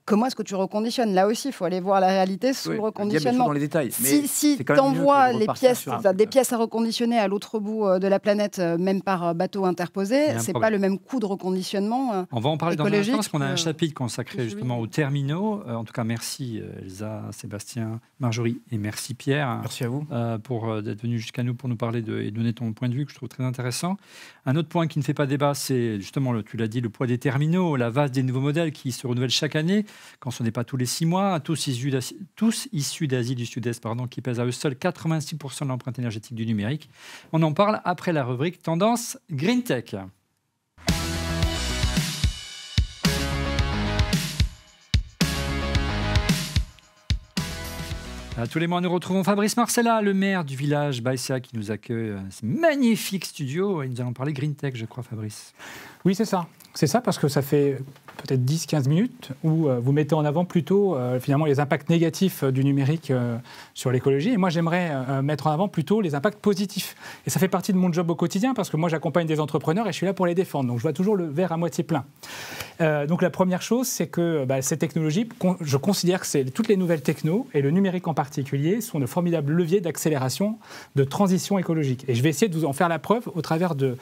S2: comment est-ce que tu reconditionnes? Là aussi, il faut aller voir la réalité sous le reconditionnement.
S4: Dans les détails.
S2: Si tu envoies des pièces à reconditionner à l'autre bout de la planète, même par bateau interposé, c'est pas le même coûts de reconditionnement
S1: On va en parler dans un instant parce qu'on a un
S2: écologique,
S1: chapitre consacré justement aux terminaux. En tout cas, merci Elsa, Sébastien, Marjorie et merci Pierre.
S4: Merci à vous.
S1: Pour d'être venu jusqu'à nous pour nous parler et donner ton point de vue que je trouve très intéressant. Un autre point qui ne fait pas débat, c'est justement, tu l'as dit, le poids des terminaux, la vase des nouveaux modèles qui se renouvellent chaque année, quand ce n'est pas tous les 6 mois, tous issus d'Asie du Sud-Est, qui pèsent à eux seuls 86% de l'empreinte énergétique du numérique. On en parle après la rubrique Tendance Green Tech. Tous les mois, nous retrouvons Fabrice Marcella, le maire du village Baïséa, qui nous accueille dans ce magnifique studio. Et nous allons parler Green Tech, je crois, Fabrice.
S6: Oui, c'est ça. C'est ça parce que ça fait peut-être 10-15 minutes où vous mettez en avant plutôt finalement les impacts négatifs du numérique sur l'écologie. Et moi, j'aimerais mettre en avant plutôt les impacts positifs. Et ça fait partie de mon job au quotidien parce que moi, j'accompagne des entrepreneurs et je suis là pour les défendre. Donc, je vois toujours le verre à moitié plein. Donc, la première chose, c'est que ces technologies, je considère que toutes les nouvelles technos, et le numérique en particulier, sont de formidables leviers d'accélération de transition écologique. Et je vais essayer de vous en faire la preuve au travers de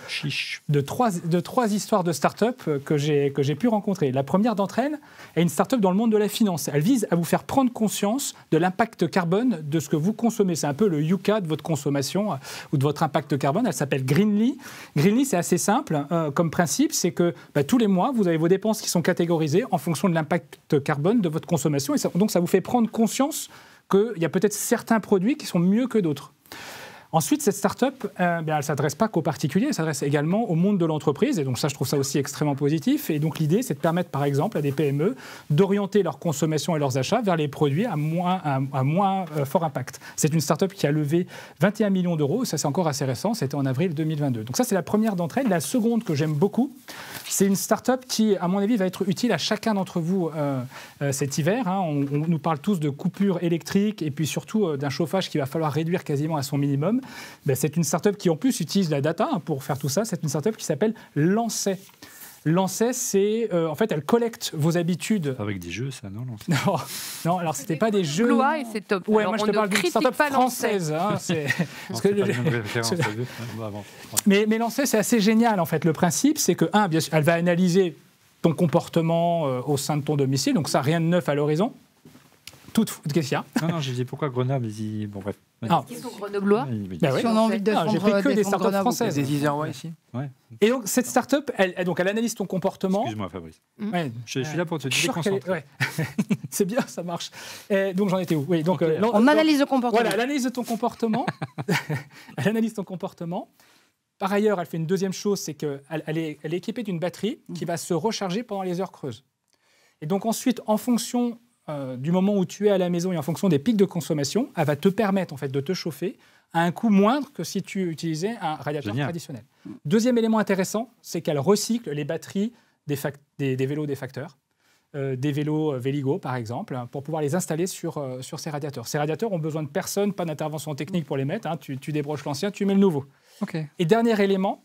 S6: trois histoires de start-up que j'ai pu rencontrer. La première d'entre elles est une start-up dans le monde de la finance. Elle vise à vous faire prendre conscience de l'impact carbone de ce que vous consommez. C'est un peu le Yuka de votre consommation ou de votre impact carbone. Elle s'appelle Greenly. Greenly, c'est assez simple comme principe. C'est que tous les mois, vous avez vos dépenses qui sont catégorisées en fonction de l'impact carbone de votre consommation. Et donc, ça vous fait prendre conscience qu'il y a peut-être certains produits qui sont mieux que d'autres. Ensuite, cette start-up, elle ne s'adresse pas qu'aux particuliers, elle s'adresse également au monde de l'entreprise. Et donc ça, je trouve ça aussi extrêmement positif. Et donc l'idée, c'est de permettre, par exemple, à des PME d'orienter leur consommation et leurs achats vers les produits à moins fort impact. C'est une start-up qui a levé 21 millions d'euros. Ça, c'est encore assez récent. C'était en avril 2022. Donc ça, c'est la première d'entre elles. La seconde que j'aime beaucoup, c'est une start-up qui, à mon avis, va être utile à chacun d'entre vous cet hiver. On nous parle tous de coupures électriques et puis surtout d'un chauffage qu'il va falloir réduire quasiment à son minimum. C'est une start-up qui en plus utilise la data pour faire tout ça. C'est une start-up qui s'appelle Lancet. Lancet, c'est en fait, elle collecte vos habitudes.
S1: Avec des jeux, ça, non?
S6: Non, alors c'était pas des jeux.
S3: Loi et c'est top.
S6: Ouais,
S3: alors,
S6: moi je te parle d'une start-up française. Mais Lancet, c'est assez génial en fait. Le principe, c'est que bien sûr, elle va analyser ton comportement au sein de ton domicile. Donc ça, rien de neuf à l'horizon. Qu'est-ce qu'il y a?
S1: Non, je dis pourquoi Grenoble. Bon, bref.
S3: Ils sont grenoblois.
S2: Si on a envie de défendre,
S6: j'ai pris que des startups françaises.
S4: Des Isérois ici.
S1: Ouais.
S6: Et donc, cette start-up, elle analyse ton comportement.
S1: Excuse-moi, Fabrice.
S6: Ouais.
S1: Je suis là pour te déconcentrer.
S6: Ouais. C'est bien, ça marche. Donc, j'en étais où? Oui, donc,
S2: on analyse le comportement.
S6: Voilà, elle analyse ton comportement. Elle analyse ton comportement. Par ailleurs, elle fait une deuxième chose, c'est qu'elle est équipée d'une batterie qui va se recharger pendant les heures creuses. Et donc, ensuite, en fonction du moment où tu es à la maison et en fonction des pics de consommation, elle va te permettre en fait, de te chauffer à un coût moindre que si tu utilisais un radiateur traditionnel. Deuxième élément intéressant, c'est qu'elle recycle les batteries des vélos défacteurs, des vélos Véligo par exemple, pour pouvoir les installer sur ces radiateurs. Ces radiateurs ont besoin de personne, pas d'intervention technique pour les mettre. Tu débranches l'ancien, tu mets le nouveau.
S1: Okay.
S6: Et dernier élément,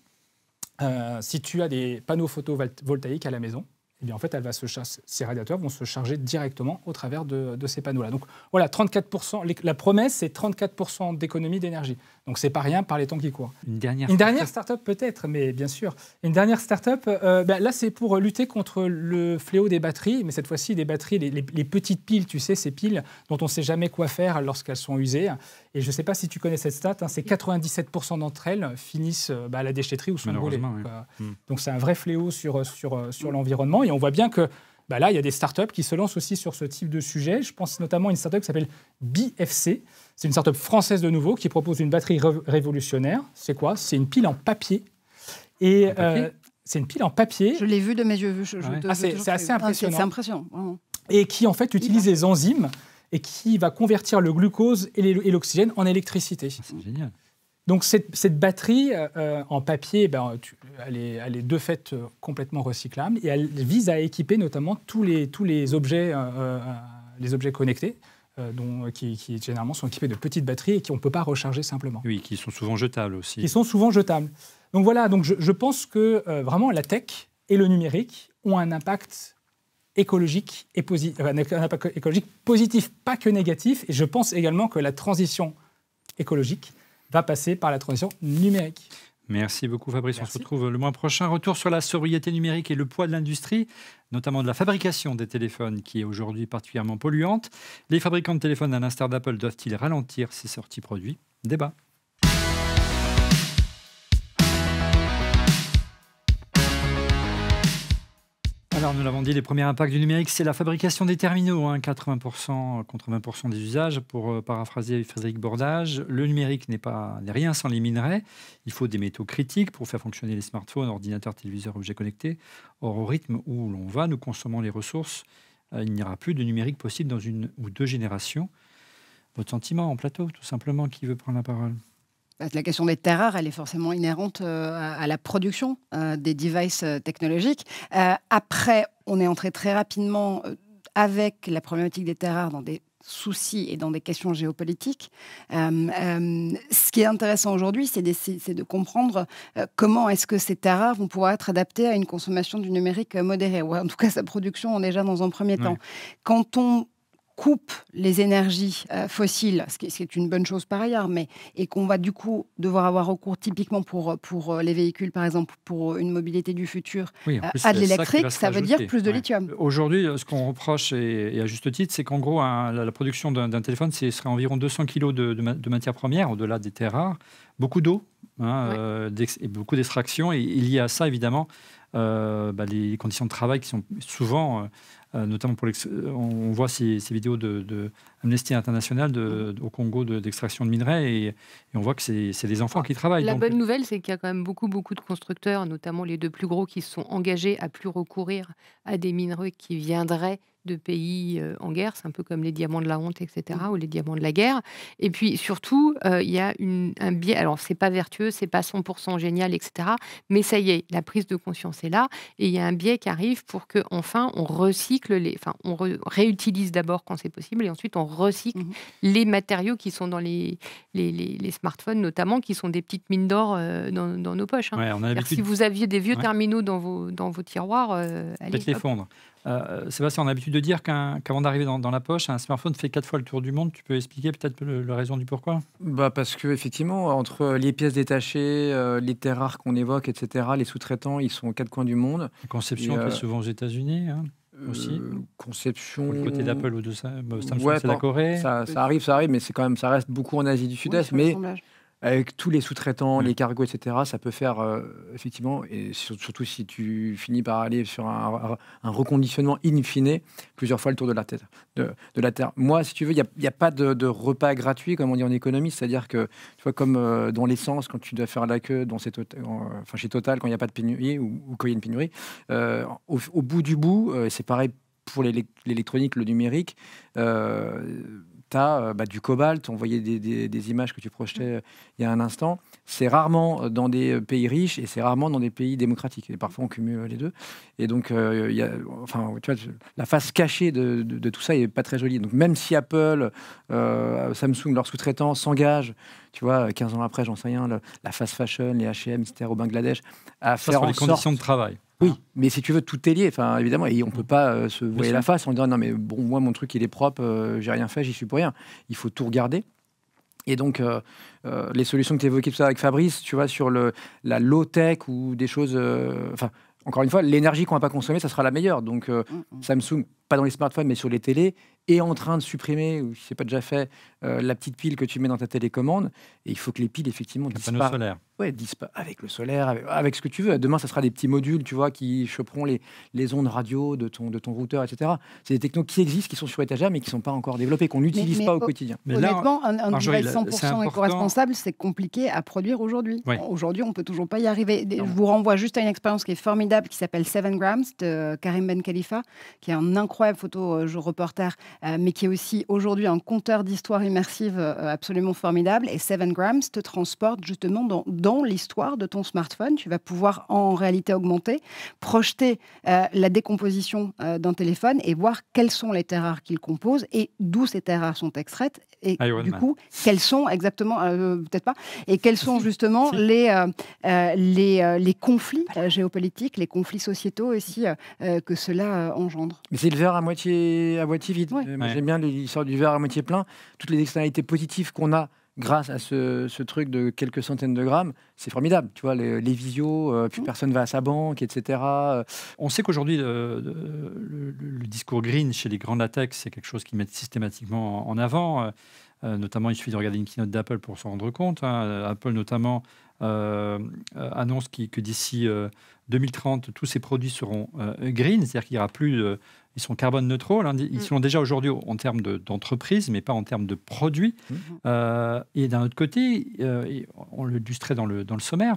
S6: si tu as des panneaux photovoltaïques à la maison, eh bien, en fait, ces radiateurs vont se charger directement au travers de ces panneaux-là. Donc voilà, 34%, la promesse, c'est 34% d'économie d'énergie. Donc c'est pas rien par les temps qui courent.
S1: Une dernière
S6: start-up peut-être, mais bien sûr. Une dernière start-up, là, c'est pour lutter contre le fléau des batteries, mais cette fois-ci, des batteries, les petites piles, tu sais, ces piles dont on ne sait jamais quoi faire lorsqu'elles sont usées. Et je ne sais pas si tu connais cette stat, c'est 97% d'entre elles finissent à la déchetterie ou sont brûlées. Donc c'est un vrai fléau sur l'environnement. Et on voit bien que là, il y a des startups qui se lancent aussi sur ce type de sujet. Je pense notamment à une startup qui s'appelle BFC. C'est une startup française de nouveau qui propose une batterie révolutionnaire. C'est quoi? C'est une pile en papier. Et c'est une pile en papier.
S2: Je l'ai vu de mes yeux.
S6: C'est assez impressionnant.
S2: C'est impressionnant.
S6: Et qui, en fait, utilise les enzymes et qui va convertir le glucose et l'oxygène en électricité.
S1: C'est génial.
S6: Donc cette batterie en papier, elle est de fait complètement recyclable et elle vise à équiper notamment tous les objets connectés qui généralement sont équipés de petites batteries et qu'on ne peut pas recharger simplement.
S1: Oui, qui sont souvent jetables aussi.
S6: Qui sont souvent jetables. Donc voilà, donc je pense que vraiment la tech et le numérique ont un impact écologique et positif, pas que négatif. Et je pense également que la transition écologique va passer par la transition numérique.
S1: Merci beaucoup Fabrice,
S4: Merci.
S1: on se retrouve le mois prochain. Retour sur la sobriété numérique et le poids de l'industrie, notamment de la fabrication des téléphones qui est aujourd'hui particulièrement polluante. Les fabricants de téléphones, à l'instar d'Apple, doivent-ils ralentir ces sorties produits? Débat. Alors, nous l'avons dit, les premiers impacts du numérique, c'est la fabrication des terminaux, 80% contre 20% des usages. Pour paraphraser Frédéric Bordage, le numérique n'est rien sans les minerais. Il faut des métaux critiques pour faire fonctionner les smartphones, ordinateurs, téléviseurs, objets connectés. Or, au rythme où l'on va, nous consommons les ressources. Il n'y aura plus de numérique possible dans 1 ou 2 générations. Votre sentiment en plateau, tout simplement, qui veut prendre la parole?
S2: La question des terres rares, elle est forcément inhérente à la production des devices technologiques. Après, on est entré très rapidement avec la problématique des terres rares dans des soucis et dans des questions géopolitiques. Ce qui est intéressant aujourd'hui, c'est de comprendre comment est-ce que ces terres rares vont pouvoir être adaptées à une consommation du numérique modérée, ou en tout cas sa production déjà dans un premier temps. Quand on coupe les énergies fossiles, ce qui est une bonne chose par ailleurs, et qu'on va du coup devoir avoir recours typiquement pour les véhicules, par exemple, pour une mobilité du futur, à de l'électrique, ça veut dire plus de lithium.
S1: Aujourd'hui, ce qu'on reproche, et à juste titre, c'est qu'en gros, la production d'un téléphone, ce serait environ 200 kg de matières premières, au-delà des terres rares, beaucoup d'eau, et beaucoup d'extraction, et lié à ça, évidemment, les conditions de travail qui sont souvent... notamment on voit ces vidéos de Amnesty International au Congo d'extraction de minerais et on voit que c'est des enfants qui travaillent.
S3: La bonne nouvelle, c'est qu'il y a quand même beaucoup de constructeurs, notamment les 2 plus gros, qui se sont engagés à plus recourir à des minerais qui viendraient de pays en guerre. C'est un peu comme les diamants de la honte, etc., ou les diamants de la guerre. Et puis surtout, il y a un biais. Alors, c'est pas vertueux, c'est pas 100% génial, etc. Mais ça y est, la prise de conscience est là. Et il y a un biais qui arrive pour que enfin on recycle on réutilise d'abord quand c'est possible, et ensuite on recycle les matériaux qui sont dans les smartphones, notamment, qui sont des petites mines d'or dans nos poches. Si vous aviez des vieux terminaux dans vos tiroirs,
S1: peut-être les fondre. Sébastien, on a l'habitude de dire qu'avant d'arriver dans la poche, un smartphone fait 4 fois le tour du monde. Tu peux expliquer peut-être la raison du pourquoi?
S4: Parce qu'effectivement, entre les pièces détachées, les terres rares qu'on évoque, etc., les sous-traitants, ils sont aux 4 coins du monde.
S1: La conception est souvent aux États-Unis aussi.
S4: Conception.
S1: Pour le côté d'Apple ou de Samsung, c'est la Corée.
S4: Ça arrive, mais ça reste beaucoup en Asie du Sud-Est. Mais avec tous les sous-traitants, les cargos, etc., ça peut faire, effectivement, et surtout si tu finis par aller sur un reconditionnement in fine, plusieurs fois le tour de la Terre. Moi, si tu veux, il n'y a pas de repas gratuit, comme on dit en économie, c'est-à-dire que, tu vois, comme dans l'essence, quand tu dois faire la queue chez Total, quand il n'y a pas de pénurie, ou quand il y a une pénurie, au bout du bout, c'est pareil pour l'électronique, le numérique, tu as du cobalt. On voyait des images que tu projetais il y a un instant. C'est rarement dans des pays riches et c'est rarement dans des pays démocratiques. Et parfois, on cumule les deux. Et donc, tu vois, la face cachée de tout ça n'est pas très jolie. Donc, même si Apple, Samsung, leurs sous-traitants s'engagent, tu vois, 15 ans après, j'en sais rien, la fast fashion, les H&M, etc., au Bangladesh, à faire en sorte...
S1: les conditions de travail.
S4: Oui, mais si tu veux, tout est lié, évidemment, et on ne peut pas se voiler la face en disant non, mais bon, moi, mon truc, il est propre, j'ai rien fait, j'y suis pour rien. Il faut tout regarder. Et donc, les solutions que tu évoquais tout ça avec Fabrice, tu vois, sur la low-tech ou des choses. Encore une fois, l'énergie qu'on va pas consommer, ça sera la meilleure. Donc, Samsung, pas dans les smartphones, mais sur les télés, est en train de supprimer, ou si c'est pas déjà fait, la petite pile que tu mets dans ta télécommande. Et il faut que les piles, effectivement,
S1: disparaissent. Solaire.
S4: Ouais, avec le solaire, avec ce que tu veux. Demain, ça sera des petits modules, tu vois, qui choperont les ondes radio de ton routeur, etc. C'est des technos qui existent, qui sont sur étagère, mais qui ne sont pas encore développés, qu'on n'utilise pas au quotidien.
S2: Mais honnêtement, un device 100% éco-responsable, c'est compliqué à produire aujourd'hui. Oui. Aujourd'hui, on ne peut toujours pas y arriver. Je vous renvoie juste à une expérience qui est formidable, qui s'appelle 7 Grams, de Karim Ben Khalifa, qui est un incroyable photo-reporter, mais qui est aussi aujourd'hui un conteur d'histoire immersive absolument formidable. Et 7 Grams te transporte justement dans l'histoire de ton smartphone. Tu vas pouvoir en réalité augmentée projeter la décomposition d'un téléphone et voir quelles sont les terres rares qu'il compose et d'où ces terres rares sont extraites et du coup quels sont exactement peut-être pas et quels sont justement les conflits géopolitiques, les conflits sociétaux aussi que cela engendre.
S4: Mais c'est le verre à moitié vide. Moi, j'aime bien l'histoire du verre à moitié plein. Toutes les externalités positives qu'on a grâce à ce truc de quelques centaines de grammes, c'est formidable. Tu vois, les visios, plus personne va à sa banque, etc.
S1: On sait qu'aujourd'hui, le discours green chez les grandes tech, c'est quelque chose qu'ils mettent systématiquement en avant. Notamment, il suffit de regarder une keynote d'Apple pour s'en rendre compte. Apple, notamment, annonce que d'ici 2030, tous ces produits seront green, c'est-à-dire qu'il n'y aura plus... ils sont carbone neutraux. Ils sont déjà aujourd'hui en termes d'entreprise, mais pas en termes de produits. Et d'un autre côté, on l'illustrait dans le sommaire,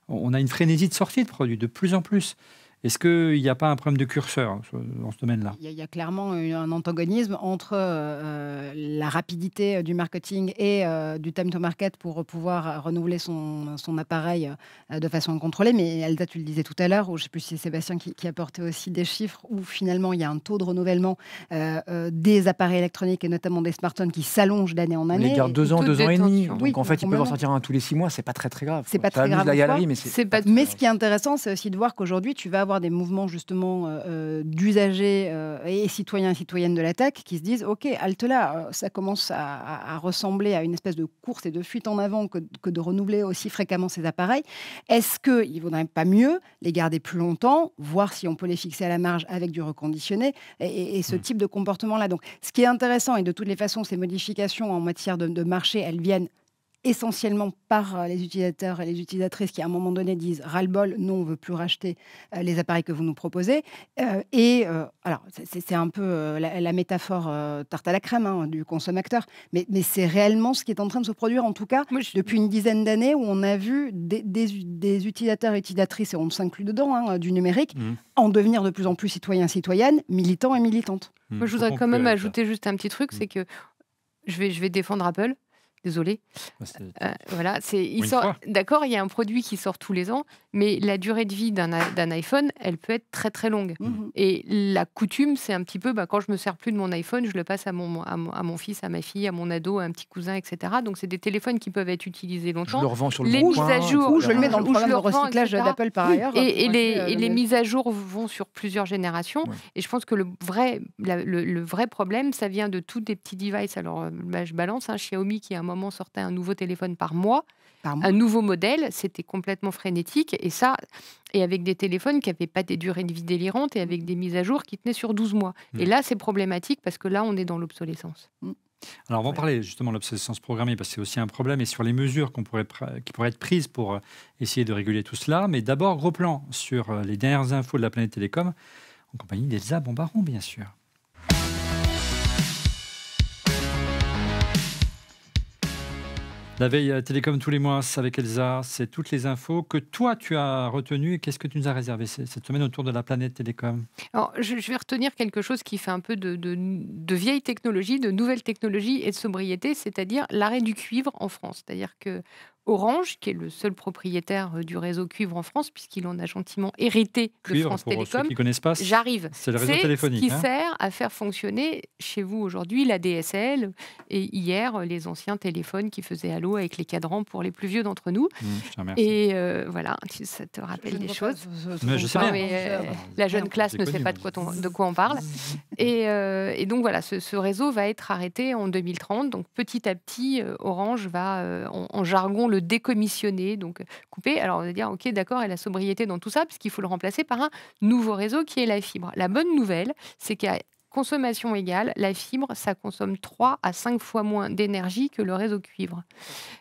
S1: on a une frénésie de sortie de produits de plus en plus. Est-ce qu'il n'y a pas un problème de curseur dans ce domaine-là ?
S2: Il y a clairement un antagonisme entre la rapidité du marketing et du time to market pour pouvoir renouveler son appareil de façon contrôlée. Mais Elsa, tu le disais tout à l'heure, ou je ne sais plus si c'est Sébastien qui apportait aussi des chiffres, où finalement il y a un taux de renouvellement des appareils électroniques et notamment des smartphones qui s'allonge d'année en année.
S4: Ils gardent 2 ans, 2 ans et demi. Donc
S2: oui,
S4: en fait, ils peuvent en sortir un tous les 6 mois. C'est pas très grave.
S2: C'est pas très grave.
S4: La galerie, mais c'est pas
S2: mais ce qui est intéressant, c'est aussi de voir qu'aujourd'hui, tu vas avoir des mouvements justement d'usagers et citoyens et citoyennes de la tech qui se disent ok, halte là, ça commence à ressembler à une espèce de course et de fuite en avant que de renouveler aussi fréquemment ces appareils. Est-ce qu'il ne vaudrait pas mieux les garder plus longtemps, voir si on peut les fixer à la marge avec du reconditionné et ce type de comportement-là. Donc ce qui est intéressant, et de toutes les façons, ces modifications en matière de marché, elles viennent essentiellement par les utilisateurs et les utilisatrices qui, à un moment donné, disent « ras-le-bol, non, on ne veut plus racheter les appareils que vous nous proposez ». Alors, c'est un peu la métaphore tarte à la crème du consommateur, mais c'est réellement ce qui est en train de se produire, en tout cas, depuis une dizaine d'années, où on a vu des utilisateurs et utilisatrices, et on s'inclut dedans, du numérique, en devenir de plus en plus citoyens, citoyennes, militants et militantes.
S3: Moi, je voudrais quand même ajouter juste un petit truc, c'est que je vais défendre Apple. Désolée. Voilà, d'accord, il y a un produit qui sort tous les ans, mais la durée de vie d'un iPhone, elle peut être très très longue. Et la coutume, c'est un petit peu, quand je me sers plus de mon iPhone, je le passe à mon fils, à ma fille, à mon ado, à un petit cousin, etc. Donc c'est des téléphones qui peuvent être utilisés longtemps.
S4: Je le revends sur le
S3: les
S4: bon
S3: mises
S4: coin,
S3: à jour,
S2: ou je le mets dans le programme de recyclage d'Apple par ailleurs.
S3: Et les mises à jour vont sur plusieurs générations.
S4: Ouais.
S3: Et je pense que le vrai problème, ça vient de tous des petits devices. Alors, je balance, Xiaomi qui à un moment sortait un nouveau téléphone par mois, un nouveau modèle, c'était complètement frénétique, et avec des téléphones qui n'avaient pas des durées de vie délirantes et avec des mises à jour qui tenaient sur 12 mois. Et là, c'est problématique parce que là, on est dans l'obsolescence.
S1: Alors, on va en parler justement de l'obsolescence programmée, parce que c'est aussi un problème, et sur les mesures qui pourraient être prises pour essayer de réguler tout cela. Mais d'abord, gros plan sur les dernières infos de la planète télécom, en compagnie d'Elsa Bombaron, bien sûr. La veille télécom tous les mois, c'est avec Elsa, c'est toutes les infos que toi tu as retenues. Et qu'est-ce que tu nous as réservé cette semaine autour de la planète télécom ?
S3: Alors, je vais retenir quelque chose qui fait un peu de vieille technologie, de nouvelle technologie et de sobriété, c'est-à-dire l'arrêt du cuivre en France. C'est-à-dire que Orange, qui est le seul propriétaire du réseau cuivre en France, puisqu'il en a gentiment hérité de France
S1: pour
S3: Télécom.
S1: Ceux qui connaissent pas,
S3: j'arrive.
S1: C'est le réseau téléphonique.
S3: C'est ce qui sert à faire fonctionner chez vous aujourd'hui la DSL et hier les anciens téléphones qui faisaient Allô avec les cadrans pour les plus vieux d'entre nous. Et voilà, ça te rappelle des choses.
S1: Mais je sais bien.
S3: La jeune classe ne sait pas de quoi on parle. Et donc voilà, ce réseau va être arrêté en 2030. Donc petit à petit, Orange va, en jargon, le décommissionner, donc couper. Alors on va dire, ok, d'accord, et la sobriété dans tout ça, puisqu'il faut le remplacer par un nouveau réseau qui est la fibre. La bonne nouvelle, c'est qu'à consommation égale, la fibre, ça consomme 3 à 5 fois moins d'énergie que le réseau cuivre.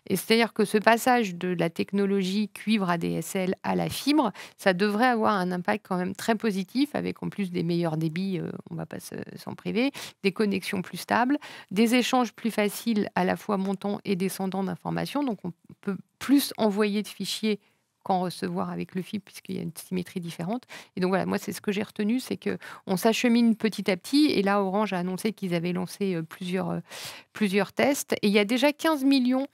S3: Et c'est-à-dire que ce passage de la technologie cuivre ADSL à la fibre, ça devrait avoir un impact quand même très positif, avec en plus des meilleurs débits, on ne va pas s'en priver, des connexions plus stables, des échanges plus faciles à la fois montants et descendants d'informations, donc on peut plus envoyer de fichiers qu'en recevoir avec le fibre, puisqu'il y a une symétrie différente. Et donc voilà, moi, c'est ce que j'ai retenu, c'est qu'on s'achemine petit à petit. Et là, Orange a annoncé qu'ils avaient lancé plusieurs tests. Et il y a déjà 15 millions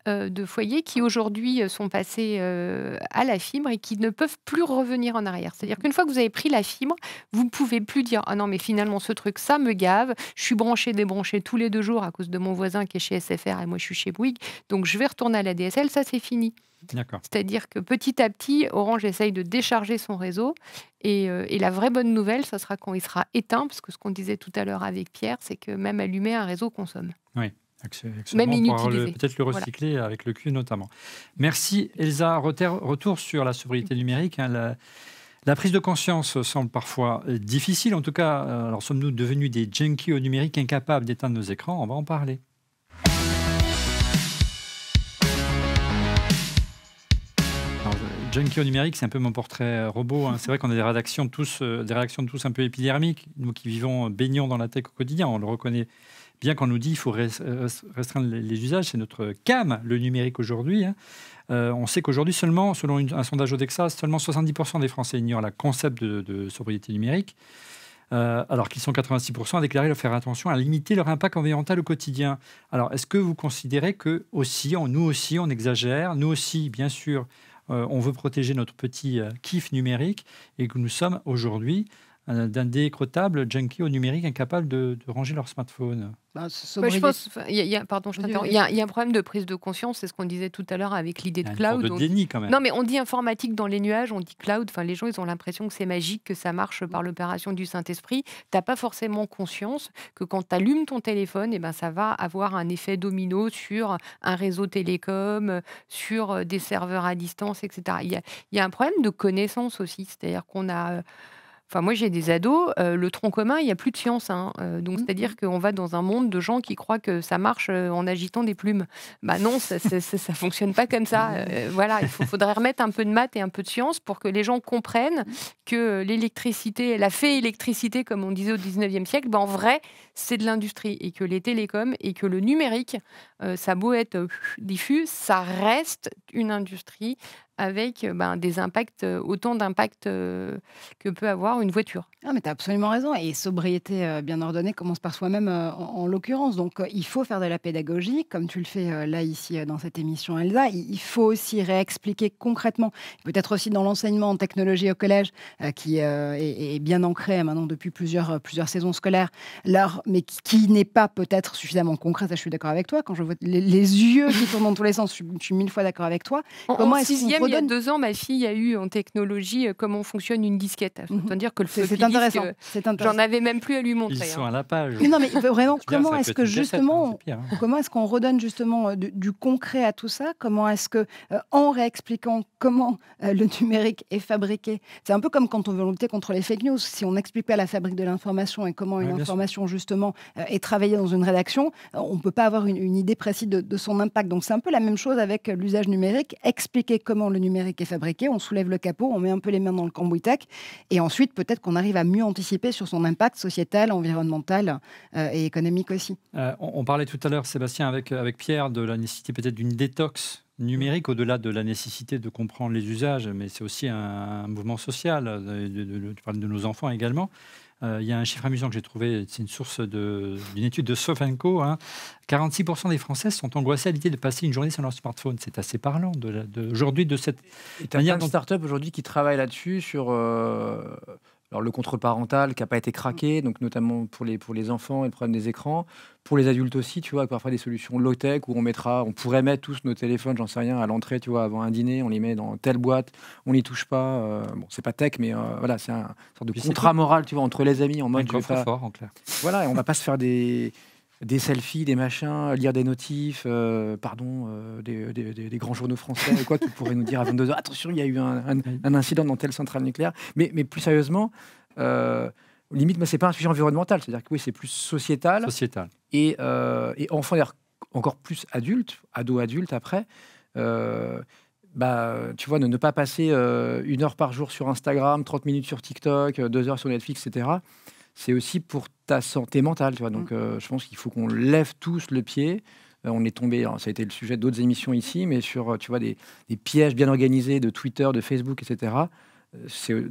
S3: de foyers qui aujourd'hui sont passés à la fibre et qui ne peuvent plus revenir en arrière. C'est-à-dire qu'une fois que vous avez pris la fibre, vous ne pouvez plus dire « Ah non, mais finalement, ce truc, ça me gave. Je suis branché, débranché tous les 2 jours à cause de mon voisin qui est chez SFR et moi, je suis chez Bouygues. Donc, je vais retourner à la DSL. Ça, c'est fini. » C'est-à-dire que petit à petit, Orange essaye de décharger son réseau. Et la vraie bonne nouvelle, ça sera quand il sera éteint, parce que ce qu'on disait tout à l'heure avec Pierre, c'est que même allumé, un réseau consomme.
S1: Oui. Même inutilisé. Peut-être le recycler avec le cul notamment. Merci Elsa. Retour sur la sobriété numérique. La prise de conscience semble parfois difficile. En tout cas, alors sommes-nous devenus des junkies au numérique incapables d'éteindre nos écrans? On va en parler. Junkie au numérique, c'est un peu mon portrait robot. C'est vrai qu'on a des réactions de tous un peu épidermiques. Nous qui baignons dans la tech au quotidien, on le reconnaît bien quand on nous dit qu'il faut restreindre les usages. C'est notre cam, le numérique aujourd'hui. On sait qu'aujourd'hui, selon un sondage Odexa, seulement 70% des Français ignorent le concept de sobriété numérique, alors qu'ils sont 86% à déclarer leur faire attention à limiter leur impact environnemental au quotidien. Alors, est-ce que vous considérez que nous aussi, on exagère? Nous aussi, bien sûr, on veut protéger notre petit kiff numérique et que nous sommes aujourd'hui d'indécrottables junkies au numérique incapables de ranger leur smartphone.
S3: Je pense, pardon, je t'interromps. Il y a un problème de prise de conscience, c'est ce qu'on disait tout à l'heure avec l'idée de cloud.
S1: De déni quand même.
S3: Non, mais on dit informatique dans les nuages, on dit cloud. Enfin, les gens, ils ont l'impression que c'est magique, que ça marche par l'opération du Saint-Esprit. T'as pas forcément conscience que quand tu allumes ton téléphone, ça va avoir un effet domino sur un réseau télécom, sur des serveurs à distance, etc. Il y a un problème de connaissance aussi, c'est-à-dire qu'on a Enfin, moi, j'ai des ados, le tronc commun, il n'y a plus de science. Donc, c'est-à-dire qu'on va dans un monde de gens qui croient que ça marche en agitant des plumes. Bah non, ça ne fonctionne pas comme ça. Voilà, il faudrait remettre un peu de maths et un peu de science pour que les gens comprennent que l'électricité, la fée électricité, comme on disait au 19e siècle, en vrai, c'est de l'industrie. Et que les télécoms et que le numérique, ça a beau être diffus, ça reste une industrie avec des impacts, autant d'impacts que peut avoir une voiture.
S2: Ah, mais tu as absolument raison. Et sobriété bien ordonnée commence par soi-même en l'occurrence. Donc, il faut faire de la pédagogie, comme tu le fais là, ici, dans cette émission, Elsa. Il faut aussi réexpliquer concrètement, peut-être aussi dans l'enseignement en technologie au collège, qui est bien ancré maintenant depuis plusieurs saisons scolaires, mais qui n'est pas peut-être suffisamment concret. Ça, je suis d'accord avec toi. Quand je vois les yeux qui tournent dans tous les sens, je suis 1000 fois d'accord avec toi.
S3: Comment est-ce qu'on redonne... Il y a 2 ans, ma fille a eu en technologie comment fonctionne une disquette. Autant dire que le floppy disk, c'est intéressant. J'en avais même plus à lui montrer.
S1: Ils sont à la page.
S2: Non, mais vraiment, comment est-ce que justement, comment est-ce qu'on redonne justement du concret à tout ça? Comment est-ce que, en réexpliquant comment le numérique est fabriqué, c'est un peu comme quand on veut lutter contre les fake news. Si on n'explique pas la fabrique de l'information et comment une information justement est travaillée dans une rédaction, on ne peut pas avoir une idée précise de son impact. Donc c'est un peu la même chose avec l'usage numérique. Expliquer comment le numérique est fabriqué, on soulève le capot, on met un peu les mains dans le cambouis tech, et ensuite peut-être qu'on arrive à mieux anticiper sur son impact sociétal, environnemental et économique aussi.
S1: On parlait tout à l'heure, Sébastien, avec Pierre, de la nécessité peut-être d'une détox numérique, au-delà de la nécessité de comprendre les usages, mais c'est aussi un mouvement social. Tu parles de nos enfants également. Il y a un chiffre amusant que j'ai trouvé, c'est une source d'une étude de Sofenco. 46% des Français sont angoissés à l'idée de passer une journée sur leur smartphone. C'est assez parlant aujourd'hui de cette
S4: manière. Il y a plein de startups aujourd'hui qui travaillent là-dessus, sur le contrôle parental qui n'a pas été craqué, donc notamment pour les enfants et le problème des écrans. Pour les adultes aussi, tu vois, parfois des solutions low-tech où on pourrait mettre tous nos téléphones, j'en sais rien, à l'entrée, tu vois, avant un dîner, on les met dans telle boîte, on n'y touche pas. Bon, c'est pas tech, mais voilà, c'est un sorte de contrat moral, tu vois, entre les amis, en mode...
S1: Un coffre fort, en clair.
S4: Voilà, et on va pas se faire des selfies, des machins, lire des notifs, des grands journaux français, quoi, qui pourraient nous dire à 22h, attention, il y a eu un incident dans telle centrale nucléaire. Mais plus sérieusement, limite, mais c'est pas un sujet environnemental, c'est-à-dire que oui, c'est plus sociétal. Et enfant, d'ailleurs, encore plus ado-adulte après, tu vois, ne pas passer 1 heure par jour sur Instagram, 30 minutes sur TikTok, 2 heures sur Netflix, etc., c'est aussi pour ta santé mentale, tu vois. Donc, je pense qu'il faut qu'on lève tous le pied. On est tombé, ça a été le sujet d'autres émissions ici, mais sur, tu vois, des pièges bien organisés de Twitter, de Facebook, etc.,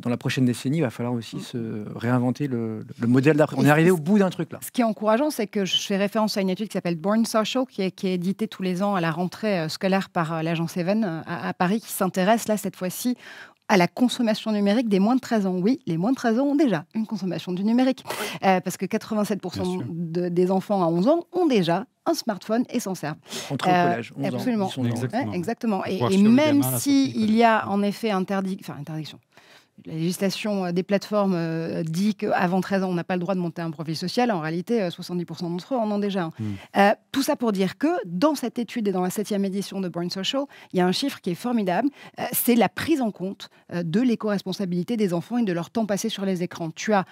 S4: dans la prochaine décennie, il va falloir aussi se réinventer le modèle d'après. On est arrivé au bout d'un truc là.
S2: Ce qui est encourageant, c'est que je fais référence à une étude qui s'appelle Born Social, qui est éditée tous les ans à la rentrée scolaire par l'agence Even à Paris, qui s'intéresse là cette fois-ci à la consommation numérique des moins de 13 ans. Oui, les moins de 13 ans ont déjà une consommation du numérique, parce que 87% des enfants à 11 ans ont déjà un smartphone et s'en servent.
S4: Entre le collège, 11
S2: absolument.
S4: ans.
S2: Exactement. Et même s'il y a en effet interdiction, La législation des plateformes dit qu'avant 13 ans, on n'a pas le droit de monter un profil social. En réalité, 70% d'entre eux en ont déjà un. Tout ça pour dire que dans cette étude et dans la 7e édition de Born Social, il y a un chiffre qui est formidable. C'est la prise en compte de l'éco-responsabilité des enfants et de leur temps passé sur les écrans. Tu as